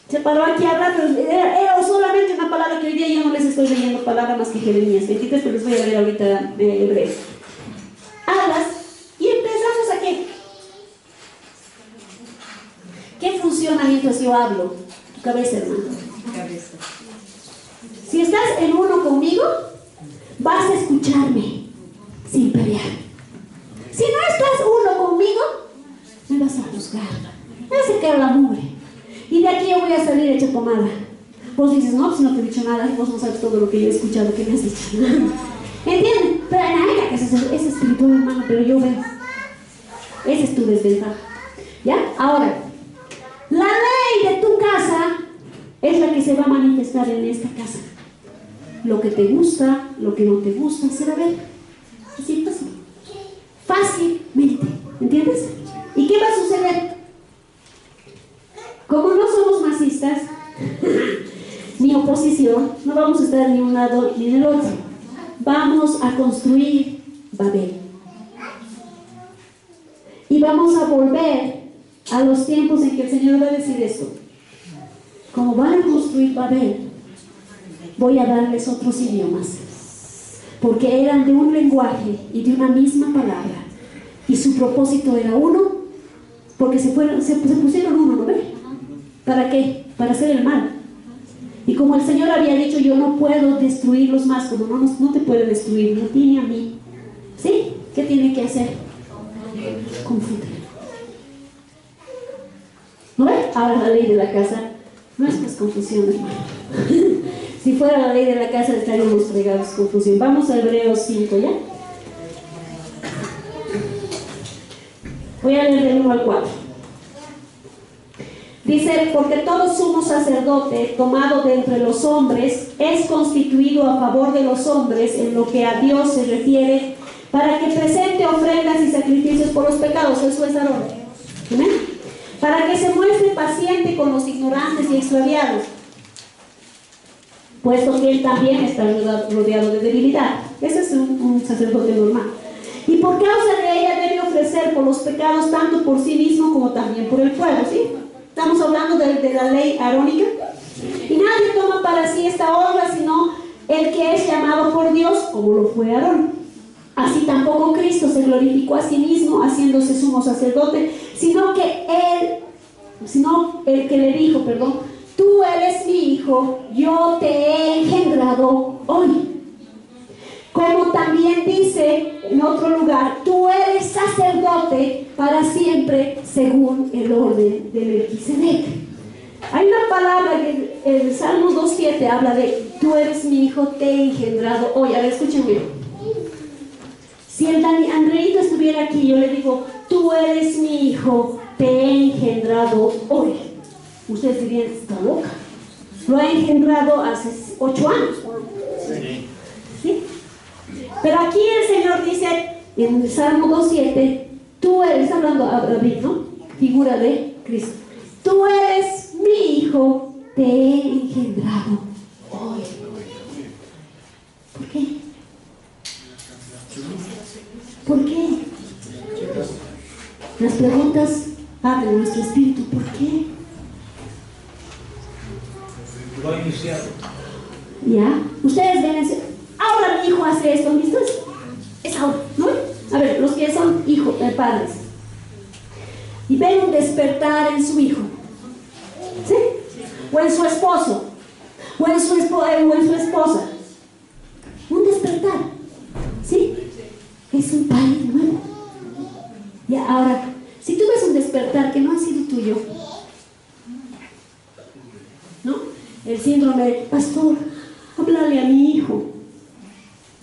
Speaker 1: Se paró aquí a hablar, pero era solamente una palabra que hoy día yo no les estoy leyendo palabra más que Jeremías 23, pero les voy a leer ahorita breve. Hablas y empezamos a qué. ¿Qué funciona mientras yo hablo? Tu cabeza, hermano. Cabeza. Si estás en uno conmigo, vas a escucharme sin pelear. Si no estás uno conmigo, me vas a juzgar, me vas a sacar la mugre. Y de aquí yo voy a salir hecha pomada. Vos dices, no, si no te he dicho nada, y vos no sabes todo lo que yo he escuchado que me has dicho. ¿Entienden? Pero nada, que es espiritual, hermano, pero yo veo. Esa es tu desventaja. ¿Ya? Ahora, la ley de tu casa es la que se va a manifestar en esta casa. Lo que te gusta, lo que no te gusta, se va a ver. Así fácil. Fácilmente. ¿Entiendes? ¿Y qué va a suceder? Como no somos masistas, ni oposición, no vamos a estar ni un lado ni en el otro. Vamos a construir Babel. Y vamos a volver a los tiempos en que el Señor va a decir esto. Como van a construir Babel, voy a darles otros idiomas. Porque eran de un lenguaje y de una misma palabra. Y su propósito era uno, porque se pusieron uno, ¿no ven? ¿Para qué? Para hacer el mal. Y como el Señor había dicho, yo no puedo destruirlos más, como no te puede destruir, ni a ti ni a mí. ¿Sí? ¿Qué tiene que hacer? Confundir. ¿No ves? Ahora la ley de la casa no es más confusión, hermano. Si fuera la ley de la casa estaríamos fregados confusión. Vamos a Hebreos 5, ¿ya? Voy a leer del 1 al 4. Dice, porque todo sumo sacerdote tomado de entre los hombres es constituido a favor de los hombres en lo que a Dios se refiere, para que presente ofrendas y sacrificios por los pecados. Eso es Aarón. ¿Amén? Para que se muestre paciente con los ignorantes y extraviados, puesto que él también está rodeado de debilidad. Ese es un sacerdote normal. Y por causa de ella debe ofrecer por los pecados tanto por sí mismo como también por el pueblo, ¿sí? Estamos hablando de la ley arónica. Y nadie toma para sí esta honra sino el que es llamado por Dios, como lo fue Aarón. Así tampoco Cristo se glorificó a sí mismo haciéndose sumo sacerdote, sino el que le dijo, tú eres mi hijo, yo te he engendrado hoy. Como también dice en otro lugar, tú eres sacerdote para siempre según el orden de Melquisedec. Hay una palabra que el Salmo 2.7 habla de tú eres mi hijo, te he engendrado hoy. A ver, escúchenme. Si el Andreito estuviera aquí, yo le digo, tú eres mi hijo, te he engendrado hoy. Ustedes dirían, está loca. Lo ha engendrado hace 8 años. ¿Sí? Pero aquí el Señor dice en el Salmo 2.7, tú eres, hablando a David, ¿no? Figura de Cristo. Tú eres mi hijo, te he engendrado hoy. ¿Por qué? ¿Por qué? Las preguntas abren nuestro espíritu. ¿Por qué?
Speaker 2: Lo ha iniciado.
Speaker 1: ¿Ya? Ustedes ven, ahora mi hijo hace esto, ¿listo? Es ahora, ¿no? A ver, los que son hijos, padres, y ven un despertar en su hijo, ¿sí? O en su esposo, o en su esposa. Un despertar, ¿sí? Es un padre nuevo. Y ahora, si tú ves un despertar que no ha sido tuyo, ¿no? El síndrome de, pastor, háblale a mi hijo.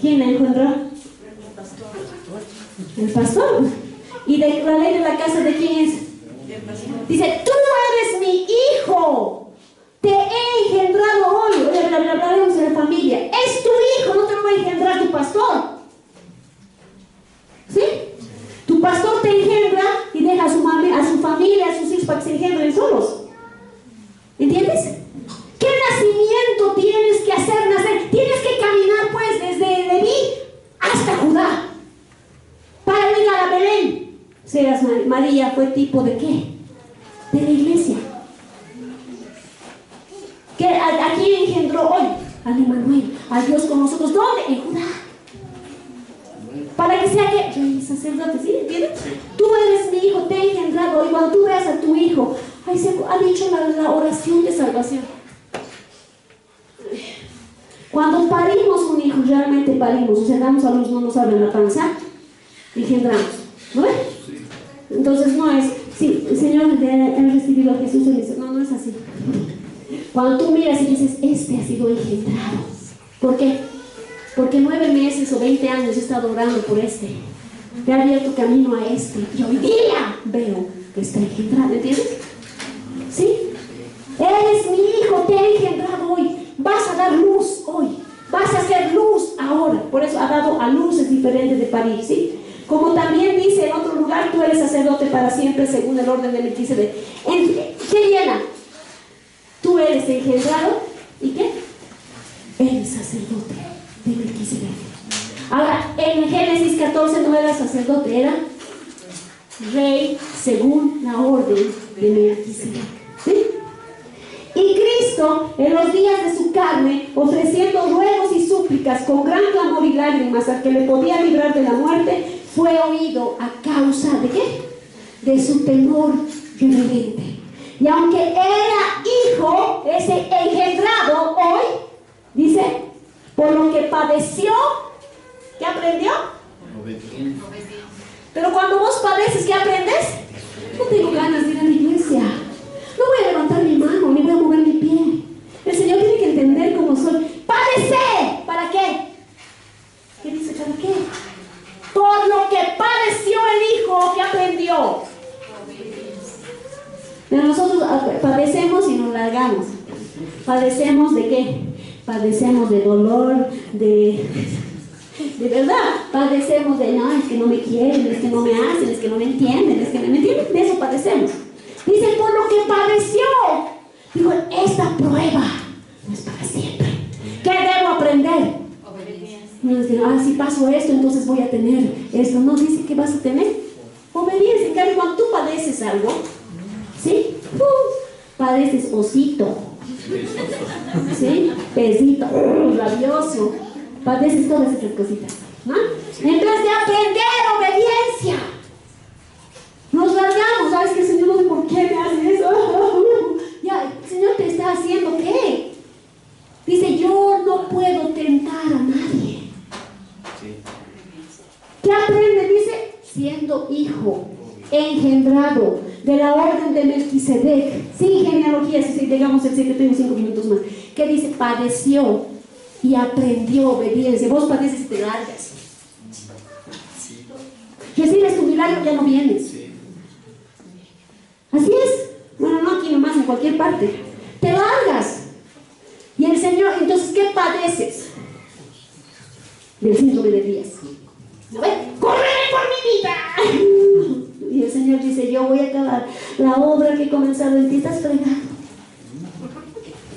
Speaker 1: ¿Quién le encuentra? El pastor. ¿Y de la ley de la casa de quién es? Dice, tú eres mi hijo, te he engendrado hoy. Hablaremos de la familia. Es tu hijo, no te lo va a engendrar tu pastor. ¿Sí? Tu pastor te engendra y deja a su familia, a sus hijos para que se engendren solos. ¿Entiendes? ¿Qué nacimiento tienes que hacer nacer? Tienes que caminar pues desde Leví hasta Judá para llegar a Belén. Seas María fue tipo de ¿qué? De la iglesia. ¿A quién engendró hoy? Al Emmanuel, a Dios con nosotros. ¿Dónde? En Judá. Para que sea que rey sacerdote, ¿sí? ¿Entiendes? Sí. Tú eres mi hijo, te he engendrado. Y cuando tú veas a tu hijo, ahí se ha dicho la oración de salvación. Cuando parimos un hijo, realmente parimos, o sea, damos a luz, no nos abre la panza, engendramos, ¿no ves? Sí. Entonces no es, sí, el Señor ha recibido a Jesús y dice, no es así. Cuando tú miras y dices, este ha sido engendrado. ¿Por qué? Porque 9 meses o 20 años he estado orando por este. Te ha abierto camino a este. Y hoy día veo que está engendrado, ¿entiendes? ¿Sí? Eres mi hijo, te he engendrado hoy. Vas a dar luz hoy. Vas a hacer luz ahora. Por eso ha dado a luz, es diferente de parir, ¿sí? Como también dice en otro lugar, tú eres sacerdote para siempre según el orden de Melquisedec. ¿Qué llena? Tú eres engendrado. ¿Y qué? Eres sacerdote de Melquisedec. Ahora, en Génesis 14 no era sacerdote, era rey según la orden de Melquisedec. ¿Sí? Y Cristo, en los días de su carne, ofreciendo ruegos y súplicas con gran clamor y lágrimas al que le podía librar de la muerte, fue oído a causa de ¿qué? De su temor reverente. Y aunque era hijo, ese engendrado hoy, dice, por lo que padeció, ¿qué aprendió? Obediencia. Pero cuando vos padeces, ¿qué aprendes? No tengo ganas de ir a la iglesia. No voy a levantar mi mano, ni voy a mover mi pie. El Señor tiene que entender cómo soy. ¡Padecer! ¿Para qué? ¿Qué dice? ¿Para qué? Por lo que padeció el hijo, ¿qué aprendió? Pero nosotros padecemos y nos largamos. ¿Padecemos de qué? Padecemos de dolor, de verdad. Padecemos de, no, es que no me quieren, es que no me hacen, es que no me entienden, es que no me entienden. De eso padecemos. Dice, por lo que padeció. Digo, esta prueba no es para siempre.
Speaker 3: aprender?
Speaker 4: Obediencia.
Speaker 3: No es que, si paso esto, entonces voy a tener esto. No dice que vas a tener obediencia. En cambio, cuando tú padeces algo, ¿sí? Padeces osito, ¿sí? Pesito, rabioso. Padeces todas esas cositas, ¿no? Entonces, de aprender obediencia. Nos largamos, ¿sabes qué? Señor, no sé por qué me hace eso. Ya, el Señor te está haciendo ¿qué? Dice, yo no puedo tentar a nadie. ¿Qué aprende? Dice, siendo hijo, engendrado de la orden de Melquisedec, sin genealogía, si llegamos al 7, tengo 5 minutos más. ¿Qué dice? Padeció y aprendió obediencia. Vos padeces y te largas. Recibes tu milagro, ya no vienes. Así es. Bueno, no aquí nomás, en cualquier parte. Te largas. Y el Señor, entonces, ¿qué padeces? Del síndrome de Elías. ¿No ves? ¡Correré por mi vida! Y el Señor dice, yo voy a acabar la obra que he comenzado en ti. Estás fregado.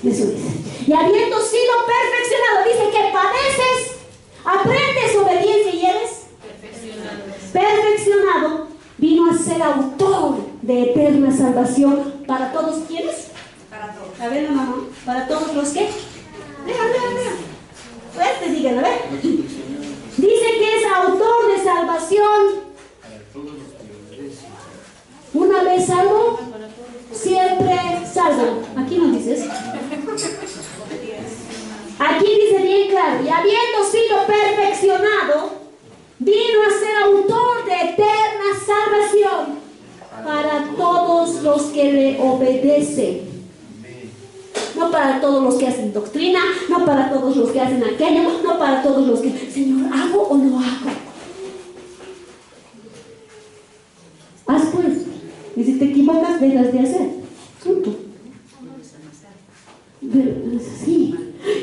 Speaker 3: Eso dice. Y habiendo sido perfeccionado, dice que padeces, aprendes obediencia y eres perfeccionado. Vino a ser autor de eterna salvación para todos. ¿Quiénes?
Speaker 4: Para todos.
Speaker 3: A ver, mamá, ¿para todos los que? Vean. Fuerte, díganlo, a ver. Dice que es autor de salvación. Una vez salvo, siempre salvo. Aquí no dices. Aquí dice bien claro, y habiendo sido perfeccionado, vino a ser autor de eterna salvación para todos los que le obedecen. No para todos los que hacen doctrina, no para todos los que hacen aquello, no para todos los que, Señor, ¿hago o no hago? Haz pues. Y si te equivocas, dejas de hacer. Punto. Sí.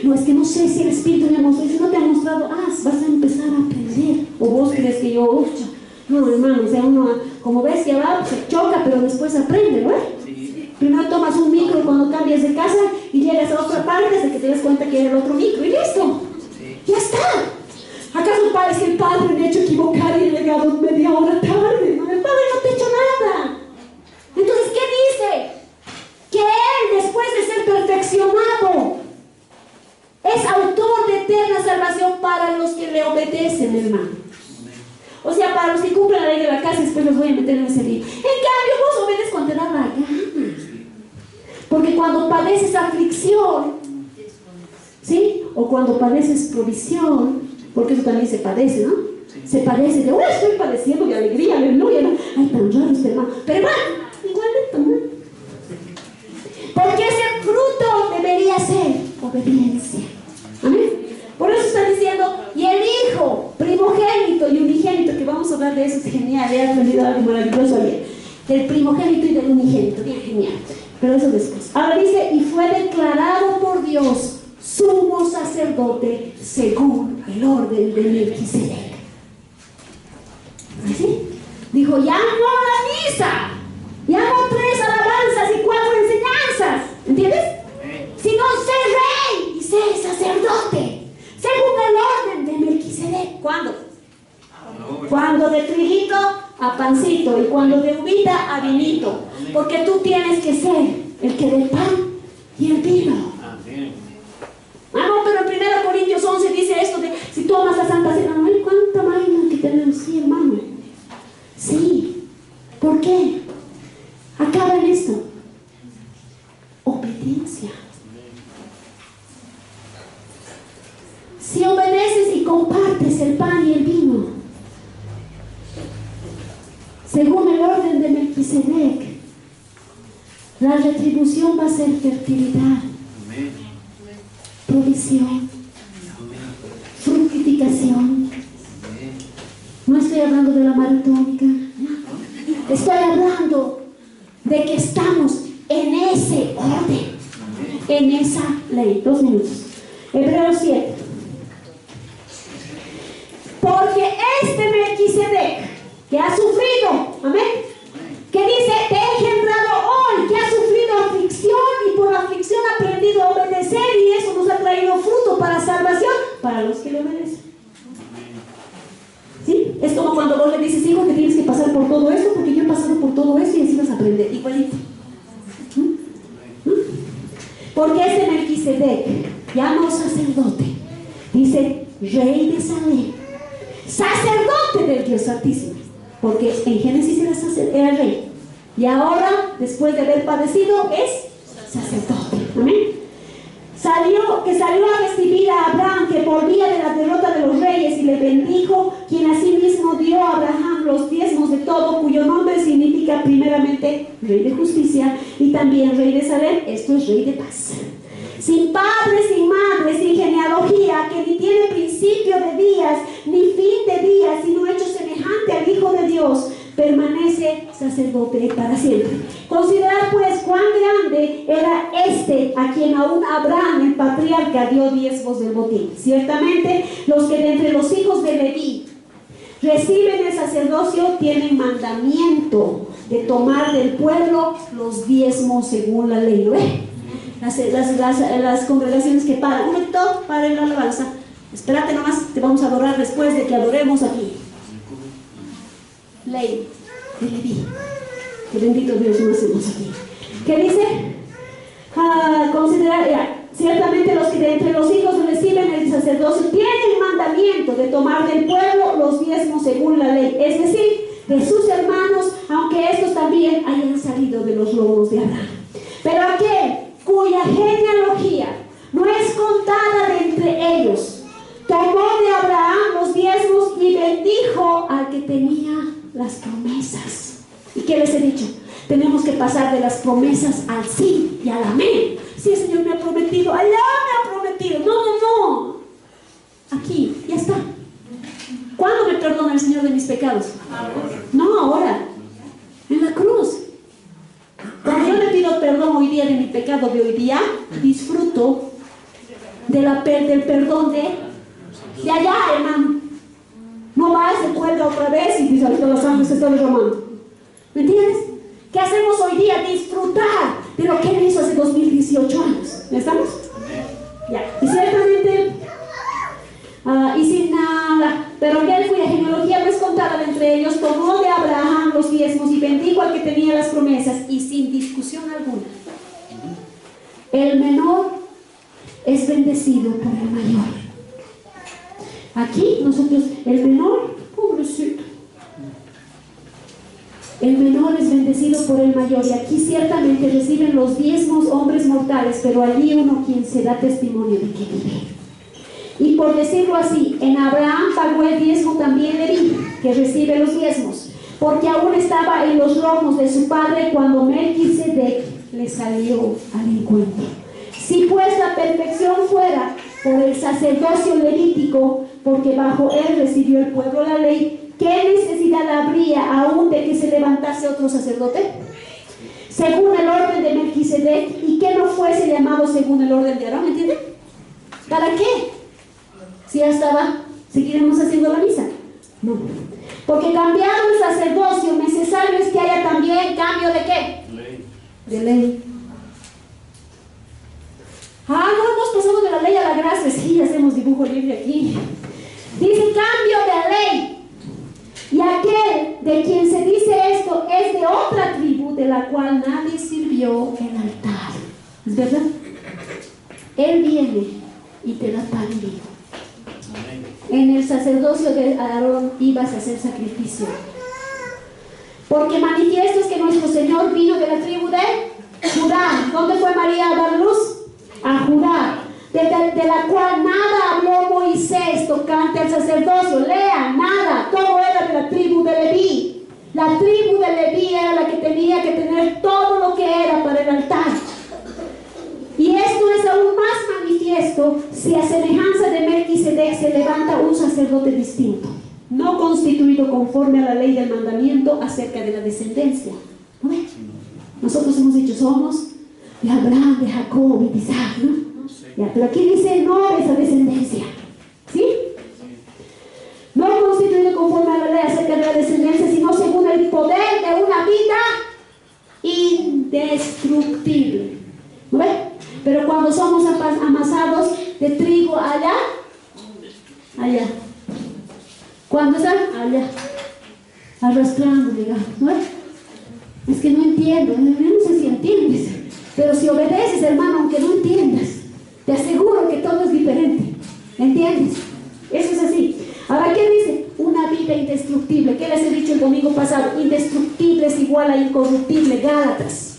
Speaker 3: No, es que no sé si el Espíritu me mostró. Si no te ha mostrado, haz, vas a empezar a aprender. O vos crees que yo, no, hermano, o sea, uno, como ves que va, se choca, pero después aprende, ¿no? Sí. Primero tomas un micro cuando cambias de casa y llegas a otra parte hasta que te das cuenta que era el otro micro y listo. Sí. Ya está. ¿Acaso parece que el Padre me ha hecho equivocar y he llegado media hora tarde? No, el Padre no te ha hecho nada. Entonces, ¿qué dice? Que Él, después de ser perfeccionado, es autor de eterna salvación para los que le obedecen, hermano. O sea, para los que cumplen la ley de la casa, después los voy a meter en ese libro. En cambio, vos obedeces cuando te da la gana. Porque cuando padeces aflicción, ¿sí? O cuando padeces provisión, porque eso también se padece, ¿no? Se padece de, estoy padeciendo de alegría, aleluya, ¿no? Ay, tan raro este hermano. Pero bueno, igualito, ¿no? Porque ese fruto debería ser obediencia. Amén. Por eso está diciendo, y el hijo primogénito y unigénito, que vamos a hablar de eso, es genial, he aprendido algo maravilloso ayer. Del primogénito y del unigénito, bien genial. Pero eso después. Ahora dice, y fue declarado por Dios sumo sacerdote según el orden de Melquisedec. ¿Así? Dijo, ya no la misa, ya no 3 alabanzas y 4 enseñanzas, ¿entiendes? Sino sé rey y sé sacerdote, según el orden de Melquisedec. ¿Cuándo? Cuando de triguito a pancito y cuando de uvita a vinito, porque tú tienes que ser el que dé pan y el vino. No, pero en 1 Corintios 11 dice esto de si tú amas la Santa Cena, ¿no? ¿Cuánta vaina que tenemos? Sí, hermano. Sí. ¿Por qué? Acaba en esto. Obediencia. Si obedeces y compartes el pan y el vino, según el orden de Melquisedec, la retribución va a ser fertilidad, provisión, fructificación. No estoy hablando de la maratónica, estoy hablando de que estamos en ese orden, en esa ley. 2 minutos. Hebreos 7. Porque este Melquisedec que ha sufrido, amén, que dice, te he engendrado hoy, que ha sufrido aflicción y por la aflicción ha aprendido a obedecer y eso nos ha traído fruto para salvación, para los que le obedecen. ¿Sí? Es como cuando vos le dices, hijo, que tienes que pasar por todo esto, porque yo he pasado por todo esto y así vas a aprender. Igualito. Porque este Melquisedec, ya no sacerdote, dice rey de Salem, sacerdote del Dios Altísimo, porque en Génesis era rey, y ahora, después de haber padecido, es sacerdote. Amén. Salió a recibir a Abraham, que volvía de la derrota de los reyes, y le bendijo, quien asimismo dio a Abraham los diezmos de todo, cuyo nombre significa primeramente rey de justicia y también rey de Salem, esto es rey de paz. Sin padre, sin madre, sin genealogía, que ni tiene principio de días, ni fin de días, sino hecho semejante al Hijo de Dios, permanece sacerdote para siempre. Considerad pues cuán grande era este a quien aún Abraham, el patriarca, dio diezmos del botín. Ciertamente los que de entre los hijos de Leví reciben el sacerdocio tienen mandamiento de tomar del pueblo los diezmos según la ley. ¿Lo ve? Las congregaciones que paran, un momento, paren la alabanza. Espérate nomás, te vamos a adorar después de que adoremos aquí. Ley de Leví. Que bendito Dios nos hacemos aquí. ¿Qué dice? Ciertamente los que de entre los hijos reciben el sacerdocio tienen mandamiento de tomar del pueblo los diezmos según la ley, es decir, de sus hermanos, aunque estos también hayan salido de los lomos de Abraham. Pero aquel cuya genealogía no es contada de entre ellos, tomó de Abraham los diezmos y bendijo al que tenía las promesas. ¿Y qué les he dicho? Tenemos que pasar de las promesas al sí y al amén. Sí, el Señor me ha prometido, allá me ha prometido. No. Aquí, ya está. ¿Cuándo me perdona el Señor de mis pecados? No ahora, en la cruz. Cuando yo le pido perdón hoy día de mi pecado de hoy día, disfruto del perdón de allá, hermano. No va, se cuelga otra vez y dice, ahorita la sangre se está derramando. ¿Me entiendes? ¿Qué hacemos hoy día? Disfrutar de lo que Él hizo hace 2018 años. ¿Ya estamos? Ya. Y ciertamente, y sin nada, pero aquel cuya genealogía no es contada de entre ellos, tomó de Abraham los diezmos y bendijo al que tenía las promesas, y sin discusión alguna. El menor es bendecido por el mayor. Aquí nosotros, el menor, pobrecito. El menor es bendecido por el mayor, y aquí ciertamente reciben los diezmos hombres mortales, pero allí uno quien se da testimonio de que vive. Y por decirlo así, en Abraham pagó el diezmo también Leví, que recibe los diezmos, porque aún estaba en los lomos de su padre cuando Melquisedec le salió al encuentro. Si pues la perfección fuera por el sacerdocio levítico, porque bajo él recibió el pueblo la ley, ¿qué necesidad habría aún de que se levantase otro sacerdote? Según el orden de Melquisedec, y que no fuese llamado según el orden de Aarón, ¿entienden? ¿Para qué? Si ya estaba, ¿seguiremos haciendo la misa? No. Porque cambiado el sacerdocio, necesario es que haya también cambio de ¿qué?
Speaker 2: Ley.
Speaker 3: De ley. No hemos pasado de la ley a la gracia. Sí, hacemos dibujo libre aquí. Dice cambio de ley. Y aquel de quien se dice esto es de otra tribu de la cual nadie sirvió el altar. ¿Es verdad? Él viene y te da pan vivo. En el sacerdocio de Aarón ibas a hacer sacrificio. Porque manifiesto es que nuestro Señor vino de la tribu de Judá. ¿Dónde fue María a dar luz? A Judá. De la cual nada habló Moisés tocante al sacerdocio. Lea, nada. Todo era de la tribu de Leví. La tribu de Leví era la que tenía que tener todo lo que era para el altar. Y esto es aún más manifiesto si a semejanza de Melquisedec se levanta un sacerdote distinto, no constituido conforme a la ley del mandamiento acerca de la descendencia. ¿No ven? Nosotros hemos dicho somos de Abraham, de Jacob y de Isaac, ¿no? Ya, pero aquí dice no esa descendencia. ¿Sí? No constituido conforme a la ley acerca de la descendencia, sino según el poder de una vida indestructible. ¿No ven? Pero cuando somos amasados de trigo allá, allá. Cuando están allá, arrastrando, digamos, ¿no? Es que no entiendo, yo no sé si entiendes, pero si obedeces, hermano, aunque no entiendas, te aseguro que todo es diferente, ¿entiendes? Eso es así. Ahora, ¿qué dice? Una vida indestructible. ¿Qué les he dicho el domingo pasado? Indestructible es igual a incorruptible, Gálatas.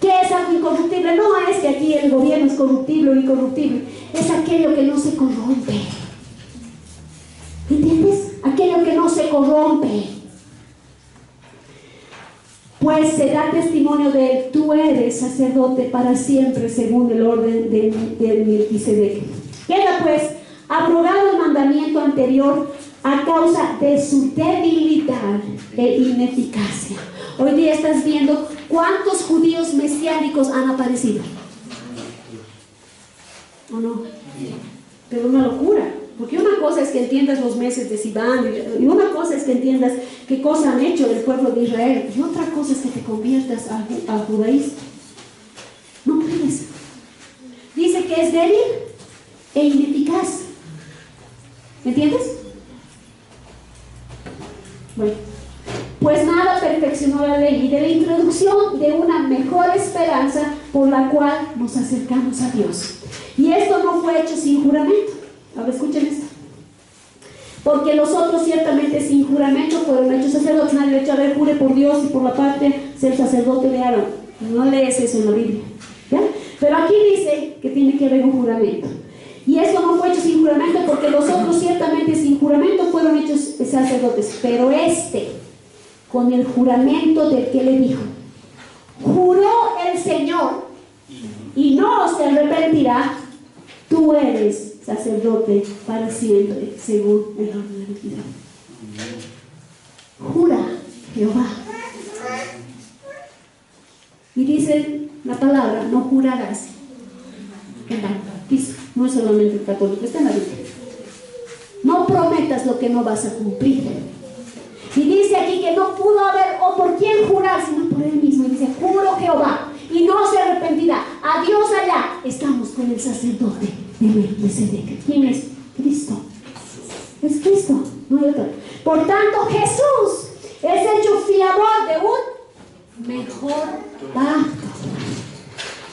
Speaker 3: ¿Qué es algo incorruptible? No es que aquí el gobierno es corruptible o incorruptible, es aquello que no se corrompe. ¿Entiendes? Aquello que no se corrompe. Pues se da testimonio de él, tú eres sacerdote para siempre según el orden de Melquisedec. Queda pues abrogado el mandamiento anterior a causa de su debilidad e ineficacia. Hoy día estás viendo cuántos judíos mesiánicos han aparecido. ¿O no? Pero una locura. Porque una cosa es que entiendas los meses de Sivan, y una cosa es que entiendas qué cosa han hecho el pueblo de Israel, y otra cosa es que te conviertas al judaísmo. No puedes. Dice que es débil e ineficaz. ¿Entiendes? Bueno, pues nada perfeccionó la ley, y de la introducción de una mejor esperanza por la cual nos acercamos a Dios. Y esto no fue hecho sin juramento. Ahora escuchen esto. Porque los otros ciertamente sin juramento fueron hechos sacerdotes. Nadie le ha dicho, a ver, jure por Dios y por la patria ser sacerdote de Aarón. No lees eso en la Biblia, ¿ya? Pero aquí dice que tiene que haber un juramento. Y esto no fue hecho sin juramento, porque los otros ciertamente sin juramento fueron hechos sacerdotes. Pero este, con el juramento del que le dijo, juró el Señor y no se arrepentirá, tú eres sacerdote para siempre, según el orden de Melquisedec. Jura Jehová. Y dice la palabra, no jurarás. Dice, no es solamente el católico, está en la Biblia. No prometas lo que no vas a cumplir. Y dice aquí que no pudo haber o por quién jurar, sino por él mismo. Y dice, juro Jehová, y no se arrepentirá. A Dios allá estamos con el sacerdote de Melquisedec. ¿Quién es? Cristo. Es Cristo, no hay otro. Por tanto, Jesús es hecho fiador de un mejor pacto.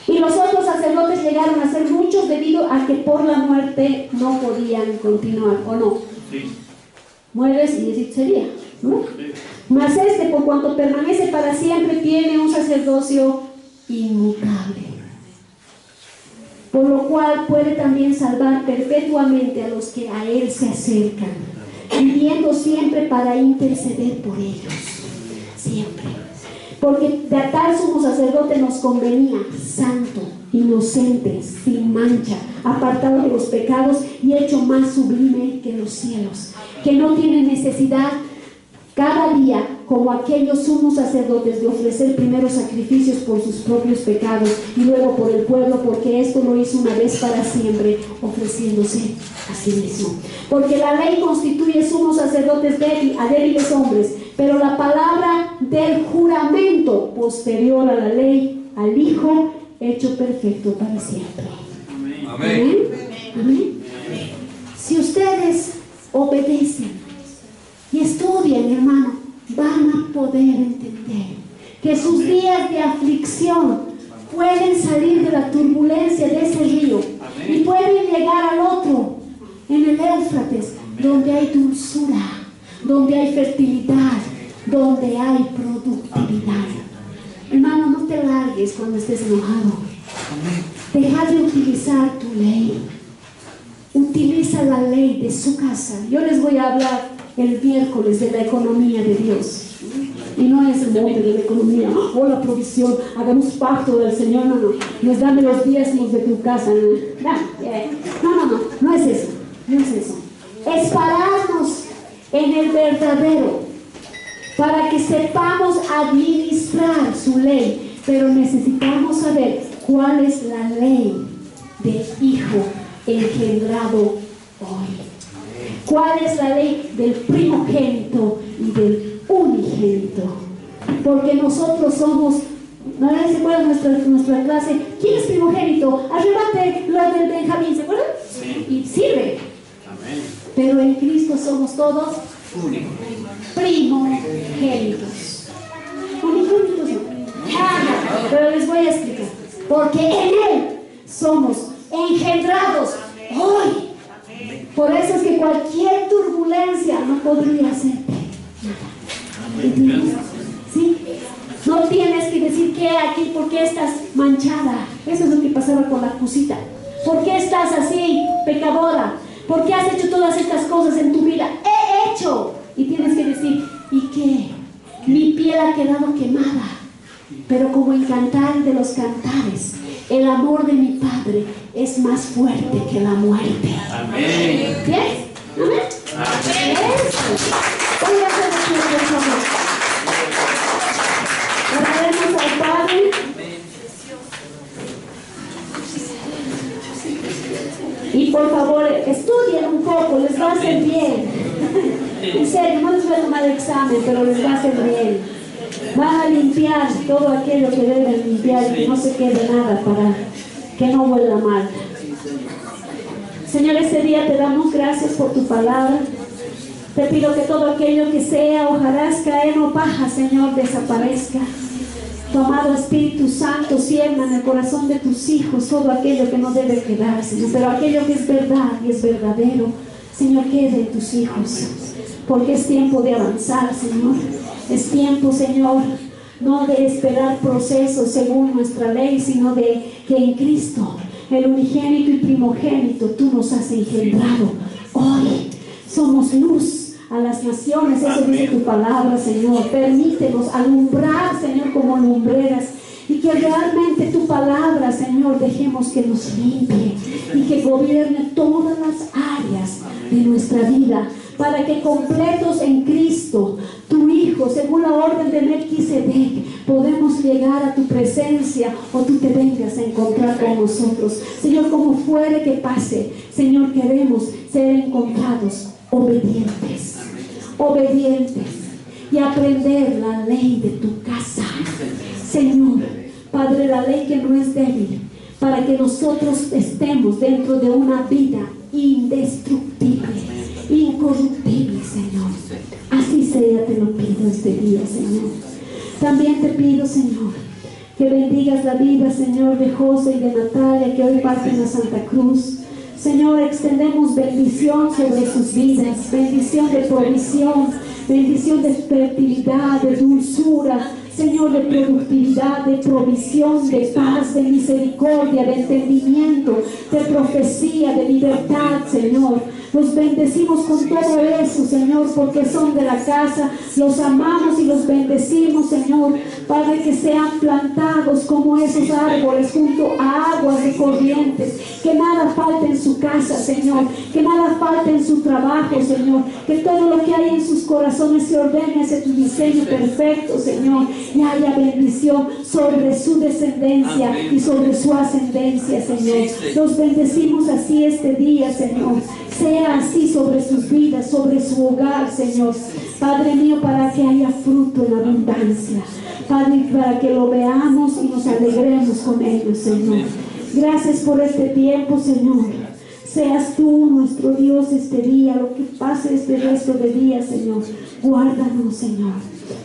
Speaker 3: Y los otros sacerdotes llegaron a ser muchos debido a que por la muerte no podían continuar, ¿o no? Sí. Mueres y así sería, ¿no? Sí. Mas este, por cuanto permanece para siempre, tiene un sacerdocio inmutable, por lo cual puede también salvar perpetuamente a los que a él se acercan, viviendo siempre para interceder por ellos, siempre. Porque de tal sumo sacerdote nos convenía, santo, inocente, sin mancha, apartado de los pecados y hecho más sublime que los cielos, que no tiene necesidad cada día, como aquellos sumos sacerdotes, de ofrecer primero sacrificios por sus propios pecados y luego por el pueblo, porque esto lo hizo una vez para siempre, ofreciéndose a sí mismo. Porque la ley constituye sumos sacerdotes a débiles hombres, pero la palabra del juramento posterior a la ley, al Hijo, hecho perfecto para siempre. Amén. Amén. Amén. Si ustedes obedecen y estudian, hermano, van a poder entender que sus días de aflicción pueden salir de la turbulencia de ese río y pueden llegar al otro, en el Éufrates, donde hay dulzura, donde hay fertilidad, donde hay productividad. Hermano, no te largues cuando estés enojado. Deja de utilizar tu ley. Utiliza la ley de su casa. Yo les voy a hablar el miércoles de la economía de Dios. Y no es el monte de la economía, o la provisión, hagamos pacto del Señor, no, nos dame los diezmos de tu casa. No es eso, no es eso. Es pararnos en el verdadero, para que sepamos administrar su ley, pero necesitamos saber cuál es la ley del Hijo engendrado hoy. ¿Cuál es la ley del primogénito y del unigénito? Porque nosotros somos, ¿no se acuerdan nuestra clase? ¿Quién es primogénito? Arrebate lo del Benjamín, ¿se acuerdan? Sí. Y sirve. Amén. pero en Cristo somos todos primogénitos. Unigénitos no. Pero les voy a explicar. Porque en Él somos engendrados hoy. Por eso es que cualquier turbulencia no podría hacerte nada. ¿Entiendes? ¿Sí? No tienes que decir que aquí, ¿por qué estás manchada? Eso es lo que pasaba con la cosita. ¿Por qué estás así, pecadora? ¿Por qué has hecho todas estas cosas en tu vida? He hecho. Y tienes que decir, ¿y qué? Mi piel ha quedado quemada. Pero como el cantar de los cantares, el amor de mi Padre es más fuerte que la muerte.
Speaker 2: Amén.
Speaker 3: ¿Bien? ¿Amén? Amén. Voy a hacer aquí, por favor. Oraremos al Padre. Y por favor, estudien un poco, les va a hacer bien. En serio, no les voy a tomar examen, pero les va a hacer bien. Van a limpiar todo aquello que deben limpiar y que no se quede nada para que no huela mal. Señor, este día te damos gracias por tu palabra. Te pido que todo aquello que sea hojarasca, heno, paja, Señor, desaparezca. Tu amado Espíritu Santo siembra en el corazón de tus hijos todo aquello que no debe quedar, Señor. Pero aquello que es verdad y es verdadero, Señor, quede en tus hijos. Porque es tiempo de avanzar, Señor. Es tiempo, Señor, no de esperar procesos según nuestra ley, sino de que en Cristo, el unigénito y primogénito, tú nos has engendrado. Hoy somos luz a las naciones, eso dice tu palabra, Señor. Permítenos alumbrar, Señor, como lumbreras, y que realmente tu palabra, Señor, dejemos que nos limpie y que gobierne todas las áreas de nuestra vida, para que completos en Cristo, tu Hijo, según la orden de Melquisedec, podemos llegar a tu presencia o tú te vengas a encontrar con nosotros. Señor, como fuere que pase, Señor, queremos ser encontrados obedientes, obedientes, y aprender la ley de tu casa. Señor, Padre, la ley que no es débil, para que nosotros estemos dentro de una vida indestructible, incorruptible, Señor. Así sea, te lo pido este día, Señor. También te pido, Señor, que bendigas la vida, Señor, de José y de Natalia, que hoy parten a Santa Cruz. Señor, extendemos bendición sobre sus vidas, bendición de provisión, bendición de fertilidad, de dulzura, Señor, de productividad, de provisión, de paz, de misericordia, de entendimiento, de profecía, de libertad, Señor. Los bendecimos con todo eso, Señor, porque son de la casa. Los amamos y los bendecimos, Señor. Padre, que sean plantados como esos árboles junto a aguas de corrientes. Que nada falte en su casa, Señor. Que nada falte en su trabajo, Señor. Que todo lo que hay en sus corazones se ordene hacia tu diseño perfecto, Señor. Y haya bendición sobre su descendencia y sobre su ascendencia, Señor. Los bendecimos así este día, Señor. Sea así sobre sus vidas, sobre su hogar, Señor. Padre mío, para que haya fruto en abundancia. Padre, para que lo veamos y nos alegremos con ellos, Señor. Gracias por este tiempo, Señor. Seas tú nuestro Dios este día, lo que pase este resto de día, Señor. Guárdanos, Señor,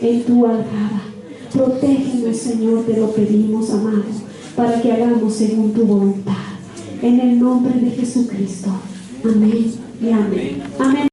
Speaker 3: en tu aljaba. Protégenos, Señor, te lo pedimos, amado, para que hagamos según tu voluntad. En el nombre de Jesucristo. Amén y amén. Amén.